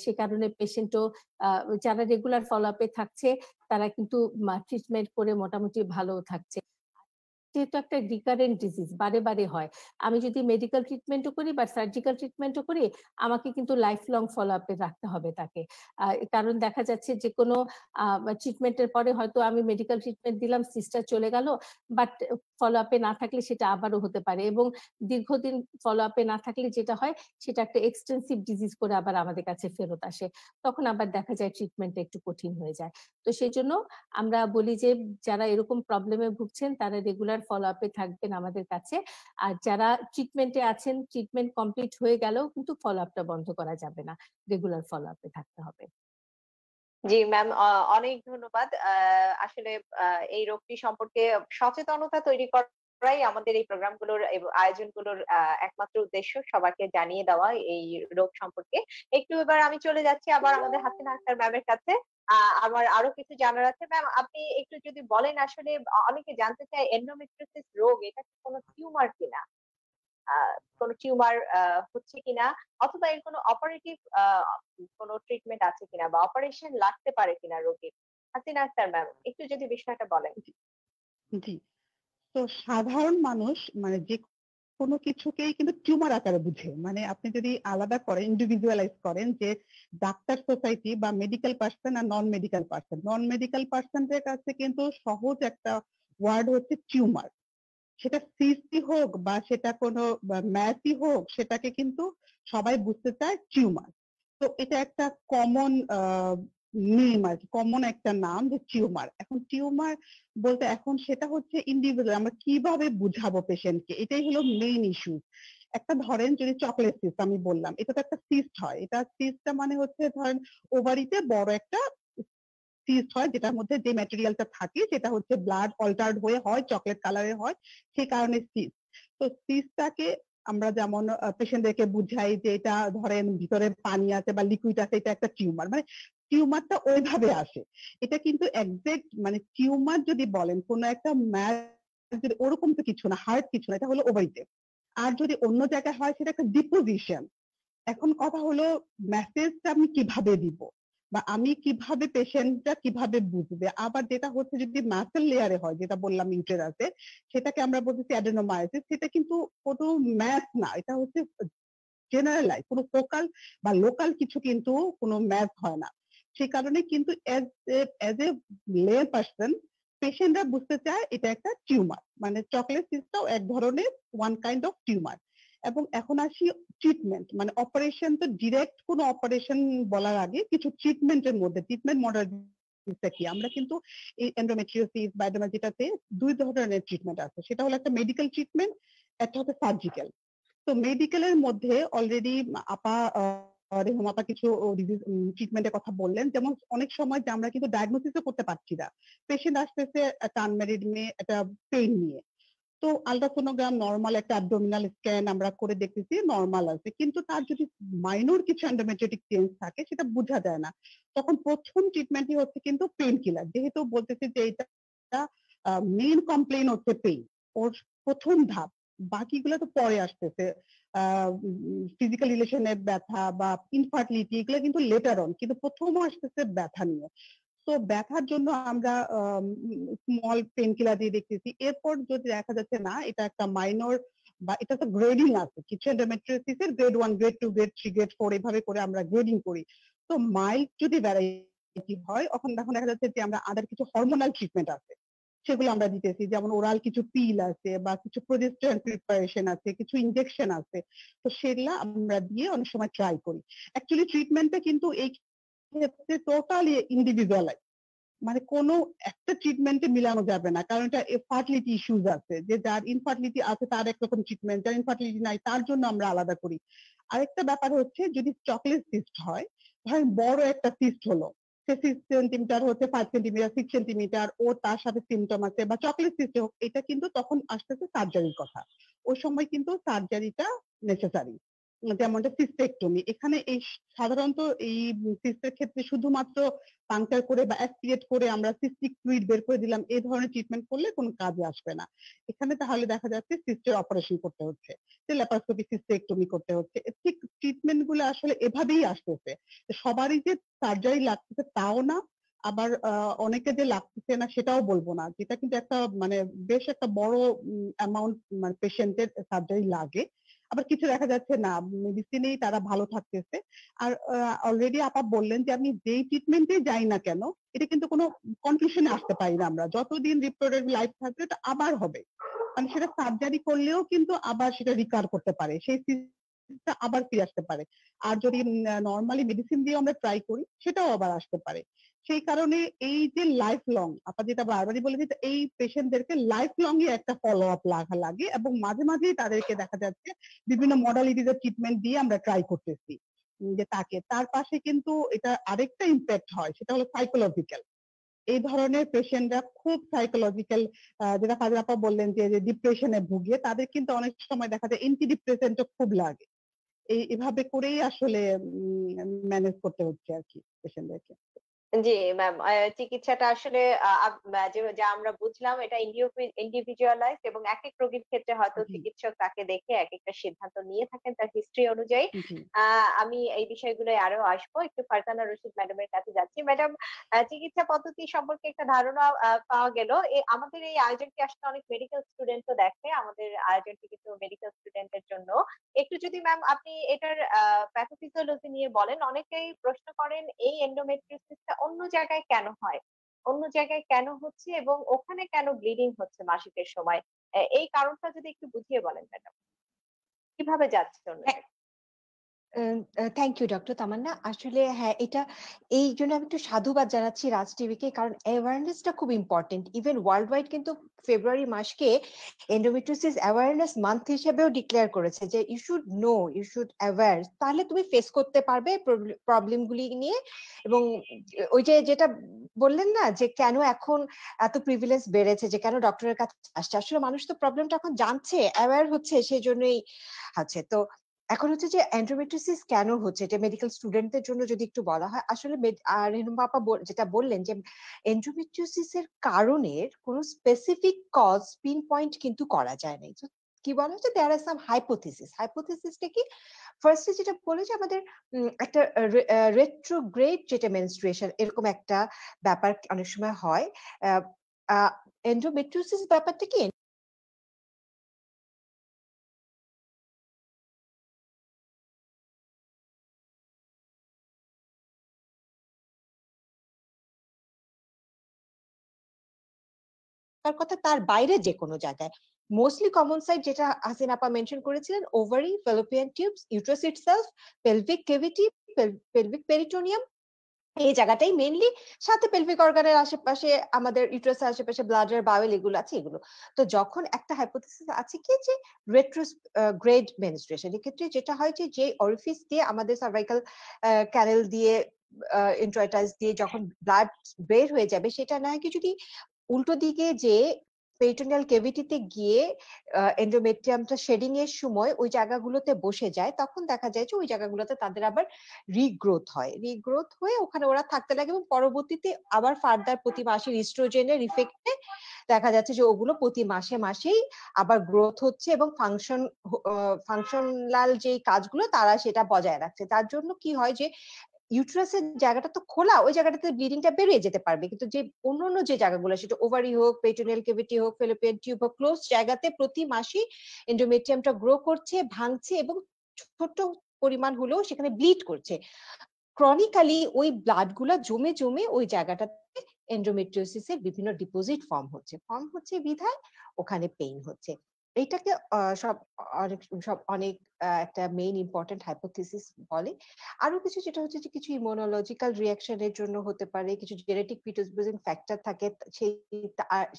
সে কারণে পেশেন্টও যারা রেগুলার ফলো আপে থাকছে তারা কিন্তু ট্রিটমেন্ট করে মোটামুটি ভালোও থাকছে। যেহেতু একটা রিকারেন্ট ডিজিজ বারে হয়। আমি যদি মেডিকেল ট্রিটমেন্টও করি বা সার্জিক্যাল ট্রিটমেন্টও করি, আমাকে কিন্তু লাইফ লং ফলো আপ এ রাখতে হবে তাকে। কারণ দেখা যাচ্ছে যেকোনো আ ট্রিটমেন্টের পরে হয়তো আমি মেডিকেল ট্রিটমেন্ট দিলাম, সিস্টটা চলে গেল। বাট ফলো আপ এ না থাকলে সেটা আবারও হতে পারে এবং দীর্ঘদিন ফলো আপ এ না থাকলে যেটা হয় সেটা একটা এক্সটেনসিভ ডিজিজ করে আবার আমাদের কাছে ফেরত আসে। তখন আবার দেখা যায় ট্রিটমেন্টটা একটু কঠিন হয়ে যায়। তো সেজন্য আমরা বলি যে যারা এরকম প্রবলেমে ভুগছেন তারা রেগুলার ফলো আপে থাকবেন আমাদের কাছে। আর যারা ট্রিটমেন্টে আছেন, ট্রিটমেন্ট কমপ্লিট হয়ে গেলেও কিন্তু ফলো আপটা বন্ধ করা যাবে না। রেগুলার ফলো আপে থাকতে হবে। জি ম্যাম, অনেক ধন্যবাদ। আসলে এই রোগটি সম্পর্কে সচেতনতা তৈরি করাই আমাদের এই প্রোগ্রামগুলোর আয়োজনগুলোর একমাত্র উদ্দেশ্য সবাইকে জানিয়ে দেওয়া এই রোগ সম্পর্কে। একটু এবার আমি চলে যাচ্ছি আবার আমাদের হাসিনা আক্তার ম্যামের কাছে। আমার আরো কিছু জানার আছে। ম্যাম, আপনি একটু যদি বলেন আসলে অনেকে জানতে চায় এন্ডোমেট্রিওসিস রোগ এটা কি কোনো টিউমার কিনা? আ কোন টিউমার হচ্ছে কিনা অথবা এর কোন অপারেটিভ কোন ট্রিটমেন্ট আছে কিনা বা অপারেশন লাগতে পারে কিনা রোগীর? হাসিনা আক্তার ম্যাম, একটু যদি বিষয়টা বলেন। জি। তো সাধারণ মানুষ মানে কোনো কিছুকেই কিন্তু টিউমার আকারে বুঝে। মানে আপনি যদি আলাদা করেন, ইন্ডিভিজুয়ালাইজ করেন যে ডাক্তার সোসাইটি বা মেডিকেল পারসন আর non medical person. Non medical পারসনদের কাছে কিন্তু সহজ একটা ওয়ার্ড হচ্ছে টিউমার। সেটা সিসি হোক বা সেটা কোনো ম্যাসই হোক সেটাকে কিন্তু সবাই বুঝতে চায় টিউমার। তো এটা একটা কমন নেম আর কি, কমন একটা নাম যে টিউমার। এখন টিউমার বলতে এখন সেটা হচ্ছে ইন্ডিভিজুয়াল, আমরা কিভাবে বুঝাবো পেশেন্টকে, এটাই হলো মেইন ইস্যু। একটা ধরেন যদি চকলেট সিস্ট আমি বললাম, এটা তো একটা সিস্ট হয়। এটা সিস্টটা মানে হচ্ছে ধরেন ওভারিতে বড় একটা সিস্ট হয় যেটার মধ্যে যে ম্যাটেরিয়ালটা থাকে সেটা হচ্ছে ব্লাড অল্টার্ড হয়ে হয়, চকলেট কালারের হয়, সেই কারণে সিস্ট। তো সিস্টটাকে আমরা যেমন পেশেন্টদেরকে বুঝাই যে এটা ধরেন ভিতরে পানি আছে বা লিকুইড আছে, এটা একটা টিউমার। মানে টিউমারটা ওইভাবে আসে। এটা কিন্তু এক্সাক্ট মানে টিউমার যদি বলেন কোন একটা ম্যাস যদি ওরকম তো কিছু না, হার্ড কিছু না, এটা হলো ওভারিতে। আর যদি অন্য জায়গায় হয় সেটা একটা ডিপোজিশন। এখন কথা হলো মেসেজটা আমি কিভাবে দিব বা আমি কিভাবে পেশেন্টটা কিভাবে বুঝবে। আবার যেটা হচ্ছে যদি মাসেল লেয়ারে হয়, যেটা বললাম ইউটেরাসে, সেটাকে আমরা বলতেছি অ্যাডেনোমায়োসিস। সেটা কিন্তু কোনো ম্যাথ না, এটা হচ্ছে জেনারেলাইজ, কোনো ফোকাল বা লোকাল কিছু কিন্তু কোনো ম্যাথ হয় না। সেই কারণে কিন্তু এজ এ লে পার্সন পেশেন্টরা বুঝতে চায় এটা একটা টিউমার। মানে চকলেট সিস্টটাও এক ধরনের ওয়ান কাইন্ড অফ টিউমার। এবং এখন আসি ট্রিটমেন্ট, মানে অপারেশন তো ডিরেক্ট কোনো অপারেশন বলার আগে কিছু ট্রিটমেন্টের মধ্যে ট্রিটমেন্ট মডেল কি আমরা কিন্তু এই এন্ডোমেট্রিওসিস বা যেটাতে দুই ধরনের ট্রিটমেন্ট আছে, সেটা হলো একটা মেডিকেল ট্রিটমেন্ট, একটা হচ্ছে সার্জিক্যাল। তো মেডিকেলের মধ্যে অলরেডি আপা রেহম আপা কিছু ট্রিটমেন্টের কথা বললেন, যেমন অনেক সময় যে আমরা কিন্তু ডায়াগনোসিসও করতে পারছি না, পেশেন্ট আসতেছে একটা আনম্যারিড মেয়ে একটা পেইন নিয়ে, তো আলট্রাসোনোগ্রাম নরমাল একটা অ্যাবডোমিনাল স্ক্যান আমরা করে দেখতেছি নরমাল আছে, কিন্তু তার যদি মাইনর কিছু এন্ডোমেট্রিওটিক চেঞ্জ থাকে সেটা বোঝা যায় না, তখন প্রথম ট্রিটমেন্টই হচ্ছে কিন্তু পেইন কিলার, যেহেতু বলতেছি যে এটা মেইন কমপ্লেইন হচ্ছে পেইন, ওর প্রথম ধাপ, বাকিগুলো তো পরে আসতেছে, ফিজিক্যাল রিলেশনের ব্যথা বা ইনফার্টিলিটি এগুলো কিন্তু লেটার অন, কিন্তু প্রথম আসতেছে ব্যথা নিয়ে। তো ব্যথার জন্য আমরা স্মল পেন কিলার দিয়ে দেখতেছি, এরপর যদি দেখা যাচ্ছে না এটা একটা মাইনর বা এটা তো গ্রেডিং আছে, কিছু এন্ডোমেট্রিওসিসের গ্রেড 1 গ্রেড 2 গ্রেড 3 গ্রেড 4 এভাবে করে আমরা গ্রেডিং করি। তো মাইল্ড যদি ভ্যারাইটি হয় তখন দেখা যাচ্ছে যে আমরা আদার কিছু হরমোনাল ট্রিটমেন্ট আছে সেগুলো আমরা দিতেছি, যেমন ওরাল কিছু পিল আছে বা কিছু প্রজেস্টেরন প্রিপারেশন আছে, কিছু ইনজেকশন আছে, তো সেগুলা আমরা দিয়ে অনেক সময় ট্রাই করি। অ্যাকচুয়ালি ট্রিটমেন্টটা কিন্তু এই ক্ষেত্রে টোটালি ইন্ডিভিজুয়ালাইজ, মানে কোনো একটা ট্রিটমেন্টে মিলানো যাবে না, কারণ এটা ফার্টিলিটি ইস্যুস আছে, যে যার ইনফার্টিলিটি আছে তার একরকম ট্রিটমেন্ট, যার ইনফার্টিলিটি নাই তার জন্য আমরা আলাদা করি। আরেকটা ব্যাপার হচ্ছে যদি চকলেট সিস্ট হয়, ধরেন বড় একটা সিস্ট হলো, সে 6 সেন্টিমিটার হচ্ছে 5 সেন্টিমিটার 6 সেন্টিমিটার, ও তার সাথে সিমটম আছে বা চকলেট সিস্ট হোক, এটা কিন্তু তখন আসতেছে সার্জারির কথা, ওই সময় কিন্তু সার্জারিটা নেসেসারি, যেমনটা সিস্টেকটমি। এখানে এই সাধারণত এই সিস্টের ক্ষেত্রে শুধুমাত্র পাংচার করে বা অ্যাসপিরেট করে আমরা সিস্টিক ফ্লুইড বের করে দিলাম, এই ধরনের ট্রিটমেন্ট করলে কোনো কাজে আসবে না। এখানে তাহলে দেখা যাচ্ছে সিস্টের অপারেশন করতে হচ্ছে, যে ল্যাপারোস্কোপি সিস্টেকটমি করতে হচ্ছে। ঠিক ট্রিটমেন্ট গুলো আসলে এভাবেই আসতেছে, সবারই যে সার্জারি লাগতেছে তাও না, আবার অনেকে যে লাগতেছে না সেটাও বলবো না, যেটা কিন্তু একটা মানে বেশ একটা বড় অ্যামাউন্ট মানে পেশেন্টের সার্জারি লাগে। আবার কিছু দেখা যাচ্ছে না, মেডিসিনেই তারা ভালো থাকতেছে। আর অলরেডি আপা বললেন যে আমি যেই ট্রিটমেন্টে যাই না কেন এটা কিন্তু কোনো কনক্লুশনে আসতে পারি না, আমরা যতদিন রিপ্রোডাক্টিভ লাইফ থাকবে এটা আবার হবে, মানে সেটা সার্জারি করলেও কিন্তু আবার সেটা রিকভার করতে পারে, সেই সিস্টেমটা আবার ফিরে আসতে পারে। আর যদি নরমালি মেডিসিন দিয়ে আমরা ট্রাই করি সেটাও আবার আসতে পারে। সেই কারণে এই যে লাইফ লং, আপা যেটা বারবারই বলে যে এই পেশেন্টদেরকে লাইফ লং এ একটা ফলো আপ লাগে, এবং মাঝে মাঝেই তাদেরকে দেখা যাচ্ছে বিভিন্ন মডালিটিজের ট্রিটমেন্ট দিয়ে আমরা ট্রাই করতেছি যে তাকে, তার পাশে কিন্তু এটা আরেকটা ইম্প্যাক্ট হয়, সেটা হলো সাইকোলজিক্যাল। এই ধরনের পেশেন্টরা খুব সাইকোলজিক্যাল, যেটা ফাজিল আপা বললেন যে ডিপ্রেশনে ভুগে, তাদের কিন্তু অনেক সময় দেখা যায় এন্টি ডিপ্রেসেন্টও খুব লাগে। এভাবে করেই আসলে ম্যানেজ করতে হচ্ছে আর কি পেশেন্টদেরকে। জি ম্যাম, চিকিৎসাটা আসলে যা আমরা বুঝলাম এটা ইন্ডিভিজুয়ালাইজ এবং একেক রোগীর ক্ষেত্রে হয়তো জি চিকিৎসক তাকে দেখে এক একটা সিদ্ধান্ত নিয়ে থাকেন তার হিস্ট্রি অনুযায়ী। জি আমি এই বিষয়গুলো আরো আসবো, একটু ফারজানা রশিদ ম্যাডামের কাছে যাচ্ছি। ম্যাডাম, চিকিৎসা পদ্ধতি সম্পর্কে একটা ধারণা পাওয়া গেল। আমাদের এই আয়োজনটি আসলে অনেক মেডিকেল স্টুডেন্টও দেখে, আমাদের আয়োজনটি কিন্তু মেডিকেল স্টুডেন্টের জন্য। একটু যদি ম্যাম আপনি এটার প্যাথোফিজিওলজি নিয়ে বলেন, অনেকেই প্রশ্ন করেন এই এন্ডোমেট্রিওসিসটা অন্য জায়গায় কেন হয়, অন্য জায়গায় কেন হচ্ছে এবং ওখানে কেন ব্লিডিং হচ্ছে মাসিকের সময়, এই কারণটা যদি একটু বুঝিয়ে বলেন ম্যাডাম, কিভাবে যাচ্ছে অন্য জায়গায়? থ্যাংক ইউ ডক্টর তামান্না। আসলে হ্যাঁ, এটা এই জন্য আমি একটু সাধুবাদ জানাচ্ছি রাজ টিভিকে, কারণ অ্যাওয়ারনেসটা খুব ইম্পর্টেন্ট। ইভেন ওয়ার্ল্ড ওয়াইড কিন্তু ফেব্রুয়ারি মাসকে এন্ডোমেট্রিওসিস অ্যাওয়ারনেস মান্থ হিসেবেও ডিক্লেয়ার করেছে, যে you should know, you should aware, তাহলে তুমি ফেস করতে পারবে প্রবলেমগুলি নিয়ে। এবং ওই যে যেটা বললেন না, যে কেন এখন এত প্রিভিলেন্স বেড়েছে, যে কেন ডক্টরের কাছে আসছে, আসলে মানুষ তো প্রবলেমটা এখন জানছে, অ্যাওয়ার হচ্ছে, সেই জন্যই আছে। তো এখন হচ্ছে যে এন্ডোমেট্রিওসিস কেন হচ্ছে, এটা মেডিকেল স্টুডেন্টদের জন্য যদি একটু বলা হয়, আসলে রেণু আপা যেটা বললেন যে এন্ডোমেট্রিওসিস এর কারণের কোনো স্পেসিফিক কজ পিন পয়েন্ট কিন্তু করা যায় না। কি বলা হচ্ছে, দেয়ার আর সাম হাইপোথিসিস। হাইপোথিসিসটা কি, ফার্স্টে যেটা বলে যে আমাদের একটা রেট্রোগ্রেড যেটা মেনস্ট্রুয়েশন, এরকম একটা ব্যাপার অনেক সময় হয়। এন্ডোমেট্রিওসিস ব্যাপারটা কি, তার কথা তার বাইরে যে কোনো জায়গায়। মোস্টলি কমন সাইট যেটা হাসিন আপা মেনশন করেছিলেন, ovary, fallopian tubes, uterus itself, pelvic cavity, pelvic peritoneum, এই জায়গাটাই মেইনলি, সাথে পেলভিক অর্গানের আশেপাশে আমাদের ইউটেরাসের আশেপাশে ব্লাডার, বাওয়েল এগুলো আছে এগুলো। তো যখন একটা হাইপোথিসিস আছে কি যে গ্রেড মেনস্ট্রুয়েশন, এক্ষেত্রে যেটা হয় যে অরিফিস দিয়ে আমাদের সার্ভাইকাল ক্যানেল দিয়ে ইন্ট্রোইটাস দিয়ে যখন ব্লাড বের হয়ে যাবে, সেটা না কি যদি উল্টো দিকে যে পেরিটোনিয়াল ক্যাভিটিতে গিয়ে এন্ডোমেট্রিয়ামটা শেডিং এর সময় ওই জায়গাগুলোতে বসে যায়, তখন দেখা যায় যে ওই জায়গাগুলোতে তাদের আবার রিগ্রোথ হয়। রিগ্রোথ হয়ে ওখানে ওরা থাকতে লাগে এবং পরবর্তীতে আবার ফার্দার প্রতি মাসের ইস্ট্রোজেনের ইফেক্টে দেখা যাচ্ছে যে ওগুলো প্রতি মাসে মাসেই আবার গ্রোথ হচ্ছে এবং ফাংশনাল যে কাজগুলো তারা সেটা বজায় রাখছে। তার জন্য কি হয় যে ইউটেরাসের জায়গাটা তো খোলা, ওই জায়গাটাতে ব্লিডিংটা বেরিয়ে যেতে পারবে, কিন্তু যে অন্যান্য যে জায়গাগুলো, সেটা ওভারি হোক, পেরিটোনিয়াল ক্যাভিটি হোক, ফ্যালোপিয়ান টিউব হোক, ক্লোজ জায়গাতে প্রতি মাসেই এন্ডোমেট্রিয়ামটা গ্রো করছে, ভাঙছে এবং ছোট পরিমাণ হলেও সেখানে ব্লিড করছে। ক্রনিক্যালি ওই ব্লাড গুলা জমে জমে ওই জায়গাটাতে এন্ডোমেট্রিওসিসের বিভিন্ন ডিপোজিট ফর্ম হচ্ছে বিধায় ওখানে পেইন হচ্ছে। এইটাকে অনেক একটা মেইন ইম্পর্টেন্ট হাইপোথিসিস বলে। আরো কিছু যেটা হচ্ছে যে কিছু ইমিউনোলজিক্যাল রিঅ্যাকশনের জন্য হতে পারে, কিছু জেনেটিক প্রিডিসপোজিং ফ্যাক্টর থাকে,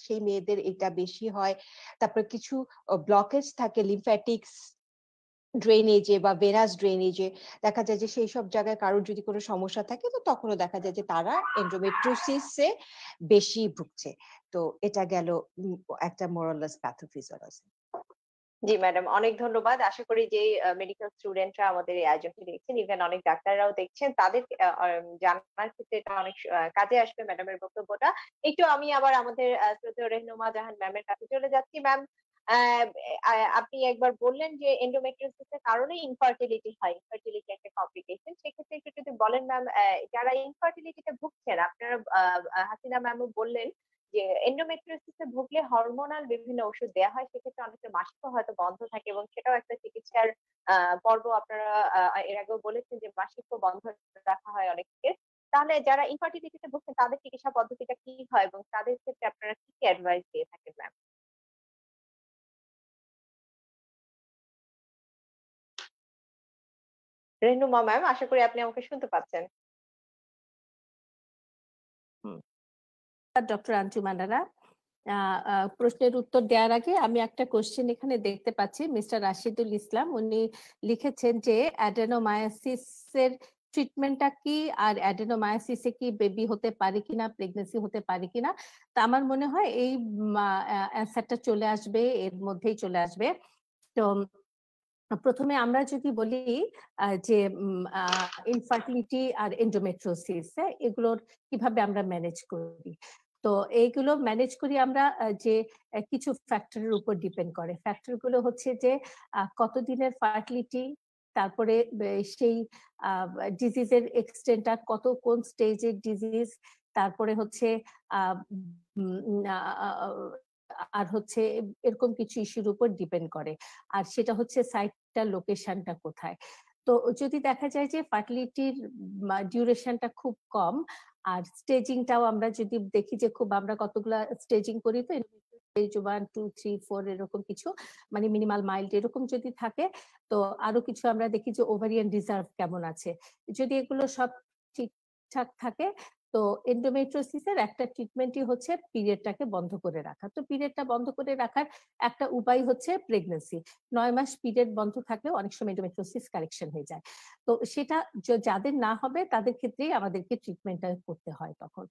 সেই মেয়েদের এটা বেশি হয়। তারপর কিছু ব্লকেজ থাকে লিম্ফ্যাটিক্স ড্রেনেজে বা ভেনাস ড্রেনেজে, দেখা যায় যে সেই সব জায়গায় কারোর যদি কোনো সমস্যা থাকে, তো তখনও দেখা যায় যে তারা এন্ডোমেট্রিওসিসে বেশি ভুগছে। তো এটা গেল একটা মোরাললেস প্যাথোফিজিওলজি। জি ম্যাডাম, অনেক ধন্যবাদ। আশা করি যে মেডিকেল স্টুডেন্টরা আমাদের এই আয়োজনটি দেখছেন, ইভেন অনেক ডাক্তাররাও দেখছেন, তাদের জানার ক্ষেত্রে এটা অনেক কাজে আসবে ম্যাডামের বক্তব্যটা। একটু আমি আবার আমাদের শ্রদ্ধেয় রেহনুমা জাহান ম্যামের কাছে চলে যাচ্ছি। ম্যাম, আপনি একবার বললেন যে এন্ডোমেট্রিওসিস এর কারণে ইনফার্টিলিটি হয়, ইনফার্টিলিটি একটা কমপ্লিকেশন। সেক্ষেত্রে একটু যদি বলেন ম্যাম, যারা ইনফার্টিলিটিতে ভুগছেন, আপনারা হাসিনা ম্যামও বললেন যে এন্ডোমেট্রিওসিস এ ভুগলে হরমোনাল বিভিন্ন ওষুধ দেয়া হয়, সেক্ষেত্রে অনেকটা মাসিকও হয়তো বন্ধ থাকে এবং সেটাও একটা চিকিৎসার পর্ব। আপনারা এর আগেও বলেছেন যে মাসিকও বন্ধ রাখা হয় অনেককে। তাহলে যারা ইনফার্টিলিটিতে ভুগছেন তাদের চিকিৎসা পদ্ধতিটা কি হয় এবং তাদের ক্ষেত্রে আপনারা কি কি অ্যাডভাইস দিয়ে থাকেন ম্যাম? রেহনুমা ম্যাম, আশা করি আপনি আমাকে শুনতে পাচ্ছেন। ডক্টর আঞ্জুমানারা, প্রশ্নের উত্তর দেওয়ার আগে আমি একটা কোশ্চেন এখানে দেখতে পাচ্ছি। মিস্টার রাশিদুল ইসলাম উনি লিখেছেন যে অ্যাডেনোমায়োসিসের ট্রিটমেন্টটা কি, আর অ্যাডেনোমায়োসিসে কি বেবি হতে পারে কিনা, প্রেগন্যান্সি হতে পারে কিনা। তা আমার মনে হয় এই অ্যান্সারটা চলে আসবে, এর মধ্যেই চলে আসবে। তো প্রথমে আমরা যদি বলি যে ইনফার্টিলিটি আর এন্ডোমেট্রিওসিস, এগুলোর কিভাবে আমরা ম্যানেজ করি। তো এইগুলো ম্যানেজ করি আমরা যে কিছু ফ্যাক্টরের উপর ডিপেন্ড করে। ফ্যাক্টর গুলো হচ্ছে যে কতদিনের ফার্টিলিটি, তারপরে সেই ডিজিজের এক্সটেন্টটা কত, কোন স্টেজের ডিজিজ, তারপরে হচ্ছে আর হচ্ছে এরকম কিছু ইস্যুর উপর ডিপেন্ড করে। আর সেটা হচ্ছে সাইটটা, লোকেশনটা কোথায়। তো যদি দেখা যায় যে ফার্টিলিটির ডিউরেশনটা খুব কম, আর স্টেজিংটাও আমরা যদি দেখি যে খুব আমরা কতগুলা স্টেজিং করি, তো স্টেজ 1, 2, 3, 4 এরকম কিছু, মানে মিনিমাল মাইল্ড এরকম যদি থাকে, তো আরো কিছু আমরা দেখি যে ওভারিয়ান রিজার্ভ কেমন আছে। যদি এগুলো সব ঠিকঠাক থাকে, তো এন্ডোমেট্রিওসিসের একটা ট্রিটমেন্টই হচ্ছে পিরিয়ডটাকে বন্ধ করে রাখা। তো পিরিয়ডটা বন্ধ করে রাখার একটা উপায় হচ্ছে প্রেগন্যান্সি। 9 মাস পিরিয়ড বন্ধ থাকলেও অনেক সময় এন্ডোমেট্রিওসিস কারেকশন হয়ে যায়। তো সেটা যাদের না হবে তাদের ক্ষেত্রেই আমাদেরকে ট্রিটমেন্টটা করতে হয় তখন।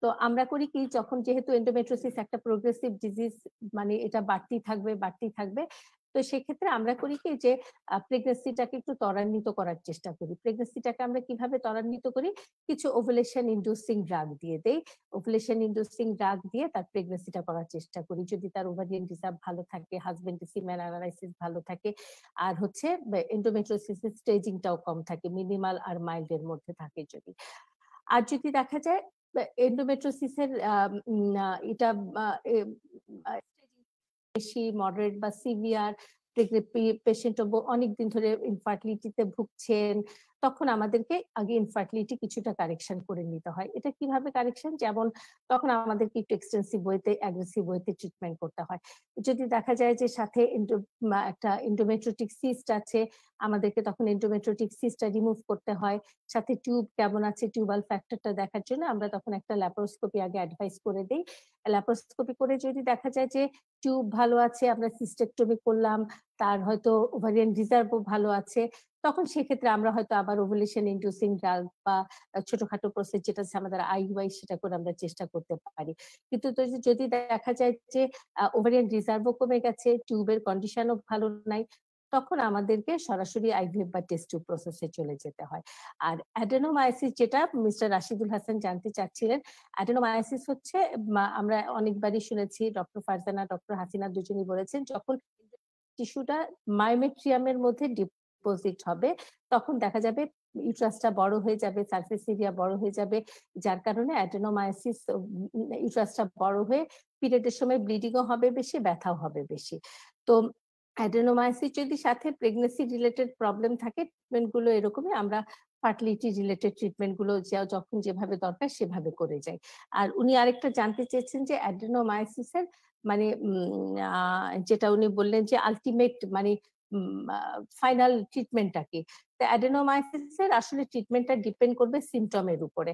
তো আমরা করি কি, যখন যেহেতু এন্ডোমেট্রিওসিস একটা প্রোগ্রেসিভ ডিজিজ, মানে এটা বাড়তেই থাকবে। তো সেক্ষেত্রে আমরা করি কি যে প্রেগন্যান্সিটাকে একটু ত্বরান্বিত করার চেষ্টা করি। প্রেগন্যান্সিটাকে আমরা কিভাবে ত্বরান্বিত করি? কিছু ওভুলেশন ইন্ডিউসিং ড্রাগ দিয়ে দেই। ওভুলেশন ইন্ডিউসিং ড্রাগ দিয়ে তার প্রেগন্যান্সিটা করার চেষ্টা করি। যদি তার ওভারিয়ান রিজার্ভ ভালো থাকে, হাসব্যান্ড সিমেন অ্যানালাইসিস ভালো থাকে, আর হচ্ছে এন্ডোমেট্রিওসিসের স্টেজিংটাও কম থাকে, মিনিমাল আর মাইল্ড এর মধ্যে থাকে যদি। আর যদি দেখা যায় এন্ডোমেট্রিওসিসের এটা বেশি মডারেট বা সিভিয়ার পেশেন্ট অনেকদিন ধরে ইনফার্টিলিটিতে ভুগছেন, তখন আমাদেরকে আগে ইনফার্টিলিটি কিছুটা কারেকশন করে নিতে হয়। এটা কিভাবে কারেকশন? যেমন তখন আমাদেরকে একটু এক্সটেন্সিভ ওয়েতে, অ্যাগ্রেসিভ ওয়েতে ট্রিটমেন্ট করতে হয়। যদি দেখা যায় যে সাথে একটা এন্ডোমেট্রিওটিক সিস্ট আছে, আমাদেরকে তখন এন্ডোমেট্রিওটিক সিস্টটা রিমুভ করতে হয়। সাথে টিউব কেমন আছে, টিউবাল ফ্যাক্টরটা দেখার জন্য আমরা তখন একটা ল্যাপারোস্কোপি আগে অ্যাডভাইস করে দেই। ল্যাপারোস্কোপি করে যদি দেখা যায় যে টিউব ভালো আছে, আমরা সিস্টেকটমি করলাম, তার হয়তো ওভারিয়ান রিজার্ভও ভালো আছে, তখন সেক্ষেত্রে আমরা হয়তো আবার ওভুলেশন ইনডিউসিং ড্রাগ বা ছোটখাটো প্রসেস যেটা আছে আমাদের IUI সেটা করে আমরা চেষ্টা করতে পারি। কিন্তু যদি দেখা যায় যে ওভারিয়ান রিজার্ভও কমে গেছে, টিউবের কন্ডিশনও ভালো নাই, তখন আমাদেরকে সরাসরি IVF বা টেস্ট টিউব প্রসেসে চলে যেতে হয়। আর অ্যাডেনোমায়োসিস যেটা মিস্টার রাশিদুল হাসান জানতে চাচ্ছিলেন, অ্যাডেনোমায়োসিস হচ্ছে আমরা অনেকবারই শুনেছি, ডক্টর ফারজানা, ডক্টর হাসিনা দুজনই বলেছেন, যখন টিস্যুটা মায়োমেট্রিয়ামের মধ্যে ডিপোজিট হবে, তখন দেখা যাবে ইউট্রাসটা বড় হয়ে যাবে, সারফেস এরিয়া বড় হয়ে যাবে, যার কারণে অ্যাডেনোমায়োসিস ইউট্রাসটা বড় হয়ে পিরিয়ডের সময় ব্লিডিংও হবে বেশি, ব্যথাও হবে বেশি। তো অ্যাডেনোমায়োসিস যদি সাথে প্রেগন্যান্সি রিলেটেড প্রবলেম থাকে, ট্রিটমেন্ট গুলো এরকমই, আমরা ফার্টিলিটি রিলেটেড ট্রিটমেন্ট গুলো যখন যেভাবে দরকার সেভাবে করে যাই। আর উনি আরেকটা জানতে চেয়েছেন যে অ্যাডেনোমায়োসিস এর মানে যেটা উনি বললেন যে আলটিমেট মানে ফাইনাল ট্রিটমেন্টটা কি? তো অ্যাডেনোমায়োসিস এর আসলে ট্রিটমেন্টটা ডিপেন্ড করবে সিম্পটমের উপরে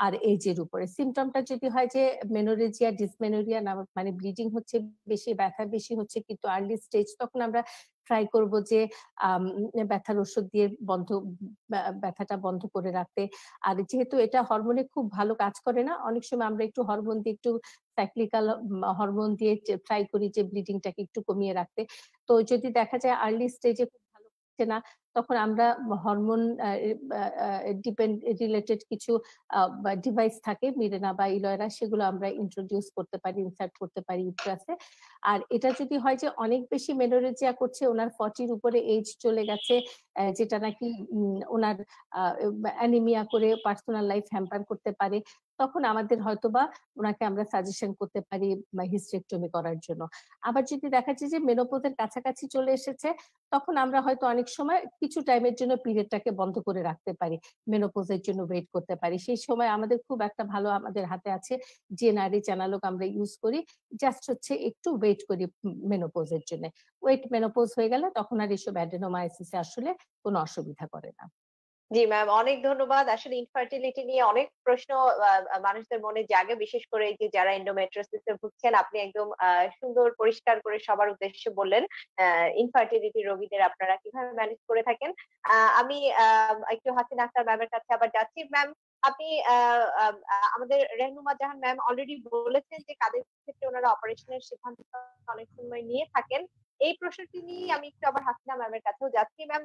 আর এজের উপরে। সিম্পটমটা যদি হয় যে মেনোরেজিয়া, ডিসমেনোরিয়া মানে ব্লিডিং হচ্ছে বেশি, ব্যথা বেশি হচ্ছে কিন্তু আর্লি স্টেজ, তখন আমরা ট্রাই করব যে ব্যথার ওষুধ দিয়ে ব্যথাটা বন্ধ করে রাখতে। আর যেহেতু এটা হরমোনে খুব ভালো কাজ করে না, অনেক সময় আমরা একটু হরমোন দিয়ে একটু সাইক্লিক্যাল হরমোন দিয়ে ট্রাই করি যে ব্লিডিংটাকে একটু কমিয়ে রাখতে। তো যদি দেখা যায় আর্লি স্টেজে খুব ভালো হচ্ছে না, তখন আমরা হরমোন ডিপেন্ড রিলেটেড কিছু ডিভাইস থাকে, মিরেনা বা ইলয়রা, সেগুলো আমরা ইন্ট্রোডিউস করতে পারি, ইনসার্ট করতে পারি ইউট্রাসে। আর এটা যদি হয় যে অনেক বেশি মেনোরেজিয়া করছে, ওনার 40 উপরে এজ চলে গেছে, যেটা নাকি ওনার অ্যানিমিয়া করে পার্সোনাল লাইফ হ্যাম্পার করতে পারে, তখন আমাদের হয়তোবা ওনাকে আমরা সাজেশন করতে পারি হিস্টেরেক্টমি করার জন্য। আবার যদি দেখা যায় যে মেনোপজের কাছাকাছি চলে এসেছে, তখন আমরা হয়তো অনেক সময় কিছু টাইমের জন্য পিরিয়ডটাকে বন্ধ করে রাখতে পারি, মেনোপজের জন্য ওয়েট করতে পারি। সেই সময় আমাদের খুব একটা ভালো আমাদের হাতে আছে GnRH অ্যানালগ আমরা ইউজ করি, জাস্ট হচ্ছে একটু ওয়েট করি মেনোপজের জন্য। ওয়েট মেনোপজ হয়ে গেলে তখন আর এসব অ্যাডেনোমায়োসিসে আসলে কোনো অসুবিধা করে না। জি ম্যাম, অনেক ধন্যবাদ। আসলে ইনফার্টিলিটি নিয়ে অনেক প্রশ্ন মানুষদের মনে জাগে, বিশেষ করে এই যে যারা এন্ডোমেট্রিওসিস এ ভুগছেন। আপনি একদম সুন্দর পরিষ্কার করে সবার উদ্দেশ্যে বললেন ইনফার্টিলিটি রোগীদের আপনারা কিভাবে ম্যানেজ করে থাকেন। আমি একটু হাসিনা আক্তার ম্যামের কাছে আবার যাচ্ছি। ম্যাম, আপনি আমাদের রেহনুমা জাহান ম্যাম অলরেডি বলেছেন যে কাদের ক্ষেত্রে ওনারা অপারেশনের সিদ্ধান্ত অনেক সময় নিয়ে থাকেন। এই প্রশ্নটি নিয়ে আমি একটু আবার হাসিনা ম্যামের কাছেও যাচ্ছি। ম্যাম,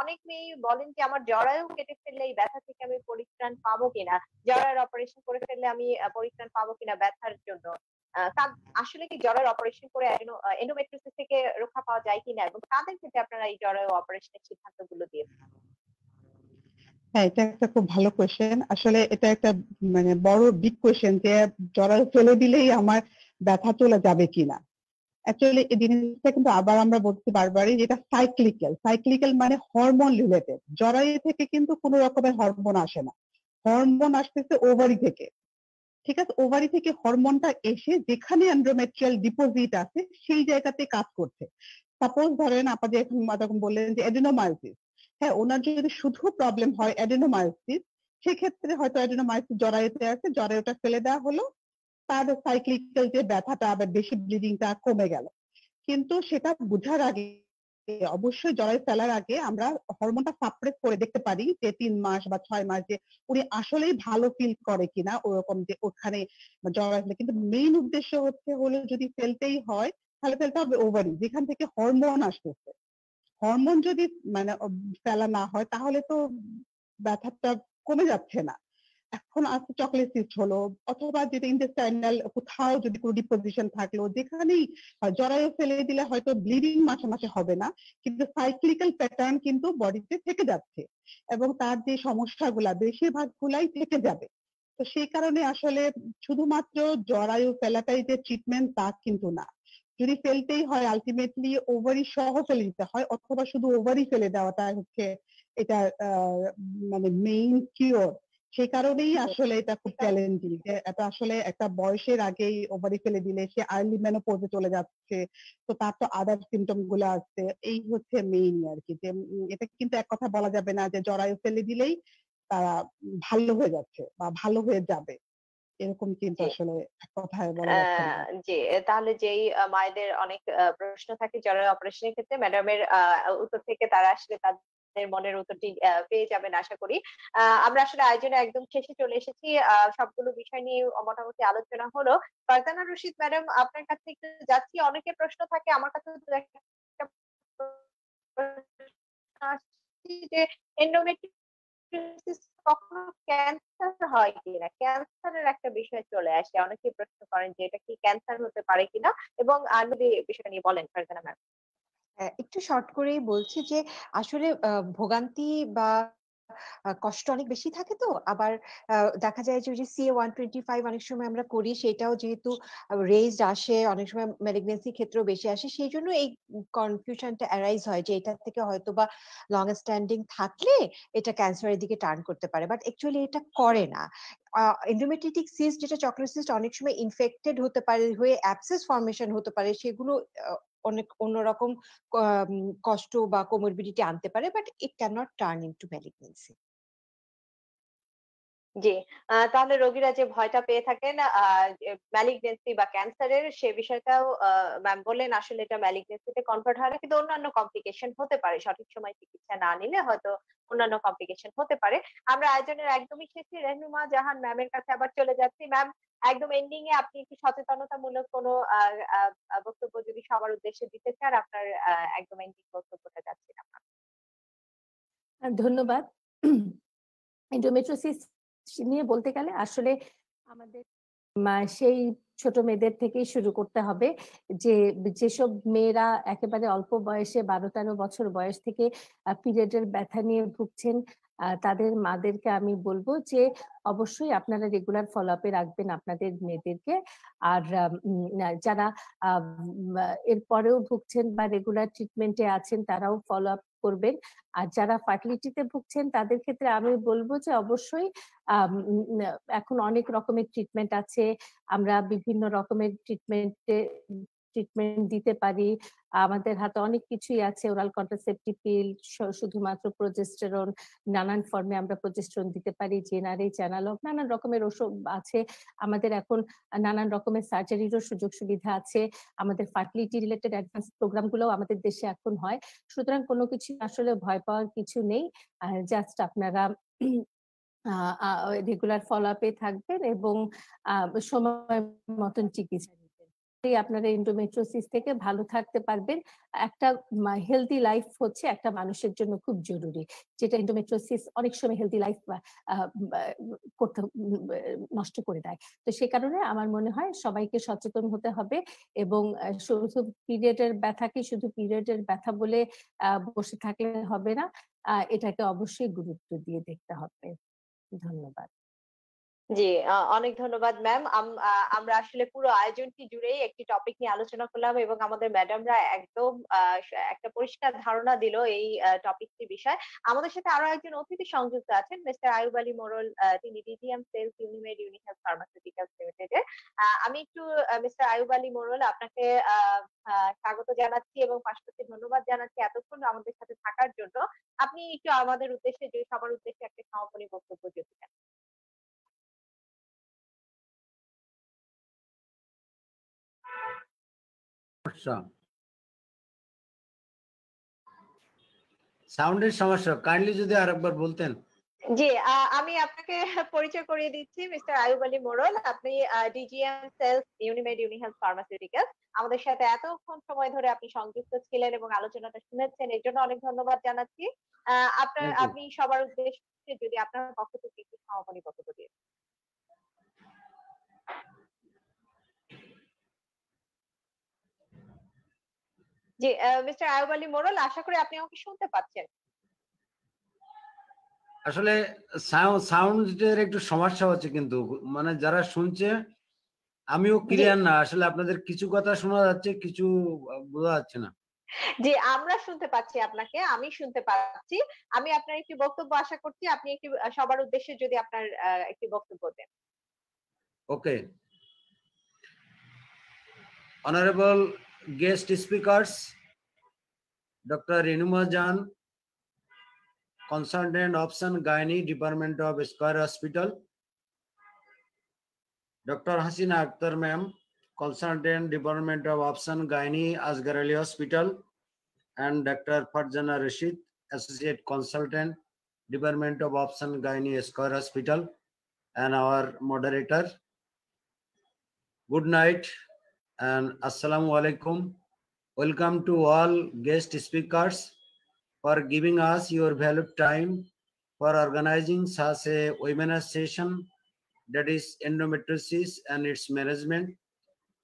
অনেক মেয়ে বলেন যে আমার জরায়ু কেটে ফেললে এই ব্যথা থেকে আমি পরিত্রাণ পাবো কিনা, জরায়ুর অপারেশন করে ফেললে আমি পরিত্রাণ পাবো কিনা ব্যথার জন্য। আসলে কি জরায়ুর অপারেশন করে এন্ডোমেট্রিওসিস থেকে রক্ষা পাওয়া যায় কিনা, এবং কাদের ক্ষেত্রে আপনারা এই জরায়ু অপারেশনের সিদ্ধান্তগুলো দিয়ে থাকেন? হ্যাঁ, এটা একটা খুব ভালো কোয়েশ্চেন। আসলে এটা একটা মানে বড় বিগ কোয়েশ্চেন যে জরায়ু ফেলে দিলেই আমার ব্যথা চলে যাবে কিনা। অ্যাকচুয়ালি এই জিনিসটা কিন্তু আবার আমরা বলছি বারবারই, যেটা সাইক্লিক্যাল মানে হরমোন রিলেটেড। জরায়ু থেকে কিন্তু কোনো রকমের হরমোন আসে না, হরমোন আসতেছে ওভারি থেকে। ঠিক আছে, ওভারি থেকে হরমোনটা এসে যেখানে এন্ডোমেট্রিয়াল ডিপোজিট আছে সেই জায়গাতে কাজ করছে। সাপোজ ধরেন আপনি এখন বললেন যে অ্যাডেনোমায়োসিস, হ্যাঁ, ওনার যদি শুধু প্রবলেম হয় অ্যাডেনোমায়োসিস, সেক্ষেত্রে হয়তো অ্যাডেনোমায়োসিস জরায়ুতে আছে, জরায়ুটা ফেলে দেওয়া হলো, তার সাইক্লিক্যাল যে ব্যথাটা আবার বেশি ব্লিডিংটা কমে গেল। কিন্তু সেটা বোঝার আগে অবশ্যই জরায়ু ফেলার আগে আমরা হরমোনটা সাপ্রেস করে দেখতে পারি যে 3 মাস বা 6 মাস যে উনি আসলেই ভালো ফিল করে কিনা, ওরকম যে ওখানে জরায়ু। কিন্তু মেইন উদ্দেশ্য হলো যদি ফেলতেই হয় তাহলে ফেলতে হবে ওভারি, যেখান থেকে হরমোন আসতেছে। হরমোন যদি মানে ফেলা না হয় তাহলে তো ব্যথাটা কমে যাচ্ছে না। এখন আছে চকলেট সিস্ট হলো, অথবা যেটা ইন্টেস্টাইনাল কোথাও যদি কোনো ডিপোজিশন থাকলো, যেখানেই জরায়ু ফেলে দিলে হয়তো ব্লিডিং মাসে মাসে হবে না, কিন্তু সাইক্লিক্যাল প্যাটার্ন কিন্তু বডিতে থেকে যাচ্ছে এবং তার যে সমস্যাগুলা বেশিরভাগ গুলাই থেকে যাবে। তো সেই কারণে আসলে শুধুমাত্র জরায়ু ফেলাটাই যে ট্রিটমেন্ট তা কিন্তু না। যদি ফেলতেই হয় আলটিমেটলি ওভারি সহ ফেলে দিতে হয়, অথবা শুধু ওভারি ফেলে দেওয়াটা হচ্ছে এটা মানে মেইন কিওর, সেই কারণেই আসলে এটা খুব চ্যালেঞ্জিং যে এটা আসলে একটা বয়সের আগেই ওভারি ফেলে দিলে সে আর্লি মেনোপজে চলে যাচ্ছে, তো তার তো আদার সিমটম গুলো আসছে, এই হচ্ছে মেইন আর কি। যে এটা কিন্তু এক কথা বলা যাবে না যে জরায়ু ফেলে দিলেই তারা ভালো হয়ে যাচ্ছে বা ভালো হয়ে যাবে, এরকম কিন্তু জি। আসলে এক কথায় বলা যাচ্ছে না। জি, তাহলে যেই মায়েদের অনেক প্রশ্ন থাকে জরায়ু অপারেশনের ক্ষেত্রে ম্যাডামের উত্তর থেকে তারা আসলে তাদের মনের উত্তরটি পেয়ে যাবেন আশা করি। আমরা আসলে আয়োজনে একদম শেষে চলে এসেছি। সবগুলো বিষয় নিয়ে মোটামুটি আলোচনা হলো। ফারজানা রশিদ ম্যাডাম, আপনার কাছে একটু যাচ্ছি। অনেকের প্রশ্ন থাকে, আমার কাছে একটা প্রশ্ন আসছে যে এন্ডোমেট্রিওসিস কখনো ক্যান্সার হয় কিনা? ক্যান্সারের একটা বিষয় চলে আসে। অনেকেই প্রশ্ন করেন যে এটা কি ক্যান্সার হতে পারে কিনা? এবং যদি বিষয়টা নিয়ে বলেন ফারজানা ম্যাম। একটু শর্ট করেই বলছি যে আসলে ভোগান্তি বা কষ্ট অনেক বেশি থাকে তো। আবার দেখা যায় যে ওই যে CA-125 অনেক সময় আমরা করি, সেটাও যেহেতু রেইজড আসে, অনেক সময় ম্যালিগন্যান্সি ক্ষেত্রেও বেশি আসে। সেইজন্য এই কনফিউশনটা অ্যারাইজ হয় যে এটার থেকে হয়তোবা লং স্ট্যান্ডিং থাকলে এটা ক্যান্সারের দিকে টার্ন করতে পারে। বাট অ্যাকচুয়ালি এটা করে না। এন্ডোমেট্রিয়াটিক সিস্ট, যেটা চক্রার সিস্ট, অনেক সময় ইনফেক্টেড হতে পারে, হয়ে অ্যাবসেস ফর্মেশন হতে পারে। সেগুলো অনেক অন্যরকম কষ্ট বা কোমরবিডিটি আনতে পারে, but it can not turn into malignancy. জি, তাহলে রোগীরা যে ভয়টা পেয়ে থাকেন ম্যালিগন্যান্সি বা ক্যান্সারের, সে বিষয়টাও ম্যাম বললেন আসলে এটা ম্যালিগন্যান্সিতে কনভার্ট হয় না, কিন্তু অন্যান্য কমপ্লিকেশন হতে পারে। সঠিক সময়ে চিকিৎসা না নিলে হয়তো অন্যান্য কমপ্লিকেশন হতে পারে। আমরা আয়োজনের একদমই শেষে রেহনুমা জাহান ম্যামের কাছে আবার চলে যাচ্ছি। ম্যাম, একদম এন্ডিং এ আপনি একটু সচেতনতামূলক কোনো বক্তব্য যদি সবার উদ্দেশ্যে দিতে চান, আপনার একদম এন্ডিং বক্তব্যটা চাচ্ছিলাম। ধন্যবাদ। এন্ডোমেট্রিওসিস নিয়ে বলতে গেলে আসলে আমাদের সেই ছোট মেয়েদের থেকেই শুরু করতে হবে, যে যেসব মেয়েরা একেবারে অল্প বয়সে 12-13 বছর বয়স থেকে পিরিয়ডের ব্যথা নিয়ে ভুগছেন, তাদের মাদেরকে আমি বলব যে অবশ্যই আপনারা রেগুলার ফলো আপে রাখবেন আপনাদের মেয়েদেরকে। আর যারা এরপরেও ভুগছেন বা রেগুলার ট্রিটমেন্টে আছেন তারাও ফলো আপ করবেন। আর যারা ফার্টিলিটিতে ভুগছেন তাদের ক্ষেত্রে আমি বলব যে অবশ্যই এখন অনেক রকমের ট্রিটমেন্ট আছে। আমরা বিভিন্ন রকমের ট্রিটমেন্ট দিতে পারি। আমাদের হাতে অনেক কিছুই আছে। ওরাল কন্ট্রাসেপ্টিভ পিল, শুধুমাত্র প্রোজেস্টেরন, নানান ফর্মে আমরা প্রোজেস্টেরন দিতে পারি, জেনারেজ, অ্যানালগ, নানান রকমের ওষুধ আছে। আমাদের এখন নানান রকমের সার্জারিরও সুযোগ সুবিধা আছে। আমাদের ফার্টিলিটি রিলেটেড অ্যাডভান্স প্রোগ্রাম গুলোও আমাদের দেশে এখন হয়। সুতরাং কোনো কিছু আসলে ভয় পাওয়ার কিছু নেই। জাস্ট আপনারা রেগুলার ফলো আপে থাকবেন এবং সময় মতন চিকিৎসা নিবেন। আপনারা এন্ডোমেট্রিওসিস থেকে ভালো থাকতে পারবেন। একটা হেলথি লাইফ হচ্ছে একটা মানুষের জন্য খুব জরুরি। যেটা এন্ডোমেট্রিওসিস অনেক সময় হেলথি লাইফ করতে নষ্ট করে দেয়। তো সে কারণে আমার মনে হয় সবাইকে সচেতন হতে হবে এবং শুধু পিরিয়ডের ব্যথাকে শুধু পিরিয়ডের ব্যথা বলে বসে থাকলে হবে না। এটাকে অবশ্যই গুরুত্ব দিয়ে দেখতে হবে। ধন্যবাদ। জি, অনেক ধন্যবাদ ম্যাম। আমরা আসলে পুরো আয়োজনটি জুড়েই একটি টপিক নিয়ে আলোচনা করলাম এবং আমাদের ম্যাডামরা একদম একটা পরিষ্কার ধারণা দিল এই টপিকটির বিষয়। আমাদের সাথে আরো একজন অতিথি সংযুক্ত আছেন, মিস্টার আয়ুব আলী মোড়ল। তিনি DGM sales Unimed UniHealth pharmaceuticals লিমিটেডের। আমি একটু মিস্টার আয়ুব আলী মোড়ল, আপনাকে স্বাগত জানাচ্ছি এবং পাশাপাশি ধন্যবাদ জানাচ্ছি এতক্ষণ আমাদের সাথে থাকার জন্য। আপনি একটু আমাদের উদ্দেশ্যে, যে সবার উদ্দেশ্যে একটা সমাপনী বক্তব্য যদি দেন। সাউন্ডের সমস্যা, কাইন্ডলি যদি আরেকবার বলতেন। জি, আমি আপনাকে পরিচয় করিয়ে দিচ্ছি, মিস্টার আয়ুব আলী মোড়ল। আপনি DGM sales Unimed UniHealth pharmaceuticals. আমাদের সাথে এতক্ষণ সময় ধরে আপনি সংযুক্ত ছিলেন এবং আলোচনাটা শুনেছেন, এর জন্য অনেক ধন্যবাদ জানাচ্ছি। আপনি সবার উদ্দেশ্যে যদি আপনার পক্ষ থেকে একটু সমাপনী বক্তব্য দিয়ে। জি, মিস্টার আয়ুব আলী মোড়ল, আশা করি আপনি আমাকে শুনতে পাচ্ছেন। আসলে সাউন্ডের একটু সমস্যা হচ্ছে, কিন্তু মানে যারা শুনছে আমিও ক্লিয়ার না। আসলে আপনাদের কিছু কথা শোনা যাচ্ছে, কিছু বোঝা যাচ্ছে না। জি, আমরা শুনতে পাচ্ছি আপনাকে। আমি শুনতে পাচ্ছি। আমি আপনার একটি বক্তব্য আশা করছি। আপনি একটি সবার উদ্দেশ্যে যদি আপনার একটি বক্তব্য দেন। Okay. Honorable guest speakers, Dr. Renuma Jan, Consultant Option Gynae, Department of Square Hospital. Dr. Hasina Akhtar ma'am, Consultant Department of Option Gynae, Asghar Ali Hospital. And Dr. Farjana Rashid, Associate Consultant, Department of Option Gynae, Square Hospital. And our moderator. Good night and Assalamu alaikum. Welcome to all guest speakers for giving us your valuable time for organizing such a webinar session, that is endometriosis and its management.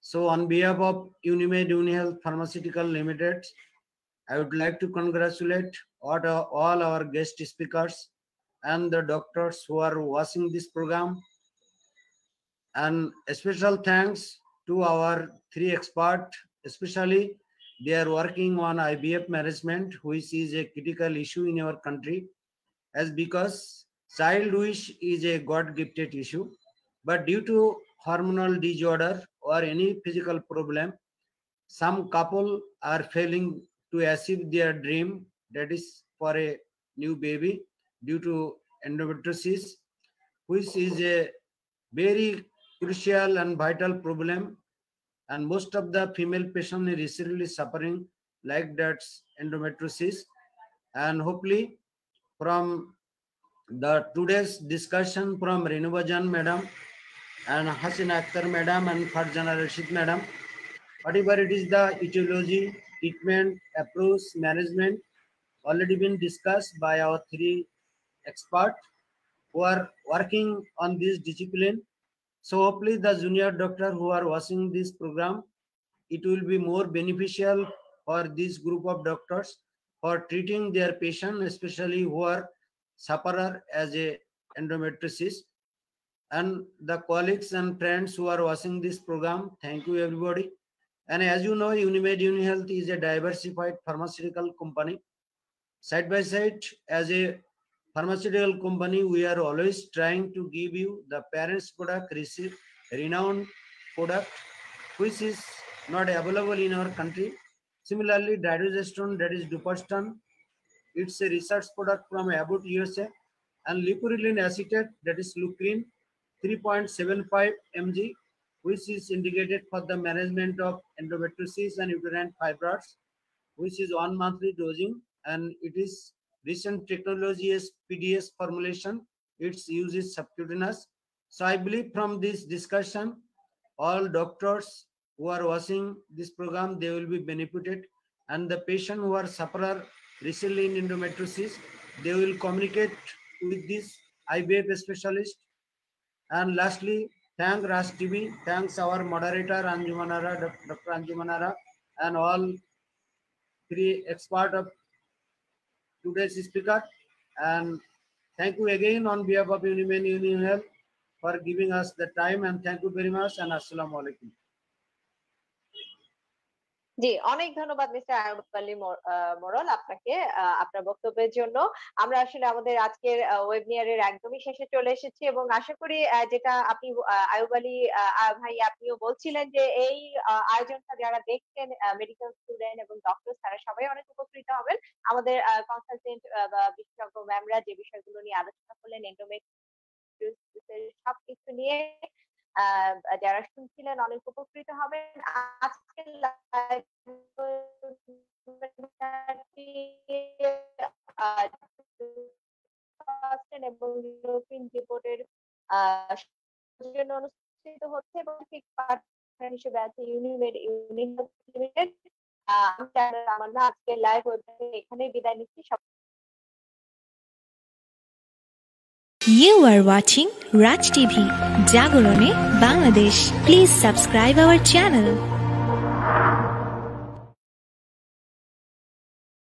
So on behalf of Unimed UniHealth Pharmaceutical Limited, I would like to congratulate all our guest speakers and the doctors who are watching this program. And a special thanks to our 3 experts, especially they are working on IVF management, which is a critical issue in our country, as because child wish is a God-gifted issue, but due to hormonal disorder or any physical problem, some couple are failing to achieve their dream, that is for a new baby, due to endometriosis, which is a very crucial and vital problem, and most of the female patients are recently suffering like that endometriosis. And hopefully from the today's discussion from Renuma Jan madam and Hasina Akhtar madam and Farjana Rashid madam, whatever it is the etiology, treatment, approach, management already been discussed by our 3 experts who are working on this discipline. So hopefully the junior doctor who are watching this program, it will be more beneficial for this group of doctors for treating their patient, especially who are sufferer as a endometriosis. And the colleagues and friends who are watching this program, thank you everybody. And as you know, Unimed UniHealth is a diversified pharmaceutical company. Side by side, as a pharmaceutical company, we are always trying to give you the parents product, receive renowned product, which is not available in our country. Similarly, dydrogesterone, that is Dupostan, it's a research product from Abbott USA, and leuprolide acetate, that is Leuprine, 3.75 mg, which is indicated for the management of endometriosis and uterine fibroids, which is 1 monthly dosing, and it is recent technology is PDS formulation. Its use is subcutaneous. So I believe from this discussion, all doctors who are watching this program, they will be benefited, and the patient who are sufferer recently in endometriosis, they will communicate with this IVF specialist. And lastly, thank Raj TV, thanks our moderator Anjumanara, Dr. Anjumanara, and all 3 experts of today's speaker. And thank you again on behalf of Unimed UniHealth for giving us the time, and thank you very much, and Assalamu alaikum. জি, অনেক ধন্যবাদ mister Ayub Ali মোড়ল আপনাকে আপনার বক্তব্যের জন্য। আমরা আসলে আমাদের আজকের ওয়েবিনারের একদমই শেষে চলে এসেছি এবং আশা করি যেটা আপনি আয়ুব আলী ভাই আপনিও বলছিলেন যে এই আয়োজনটা যারা দেখছেন মেডিকেল স্টুডেন্ট এবং ডক্টর তারা সবাই অনেক উপকৃত হবেন। আমাদের কনসালটেন্ট বা বিশেষজ্ঞ ম্যামরা যে বিষয়গুলো নিয়ে আলোচনা করলেন, এন্ডোমেট্রিওসিসের সবকিছু নিয়ে যারা শুনছিলেন অনেক উপকৃত হবেন। আজকের এবং রিপোর্টের জন্য অনুষ্ঠিত হচ্ছে এবং ঠিক পার্টনার হিসেবে আছে ইউনিমেড ইউনিহেলথ লিমিটেড। আমরা আজকে লাইভ এখানেই বিদায় নিচ্ছি। You are watching Raj TV, Jagorone, Bangladesh. Please subscribe our channel.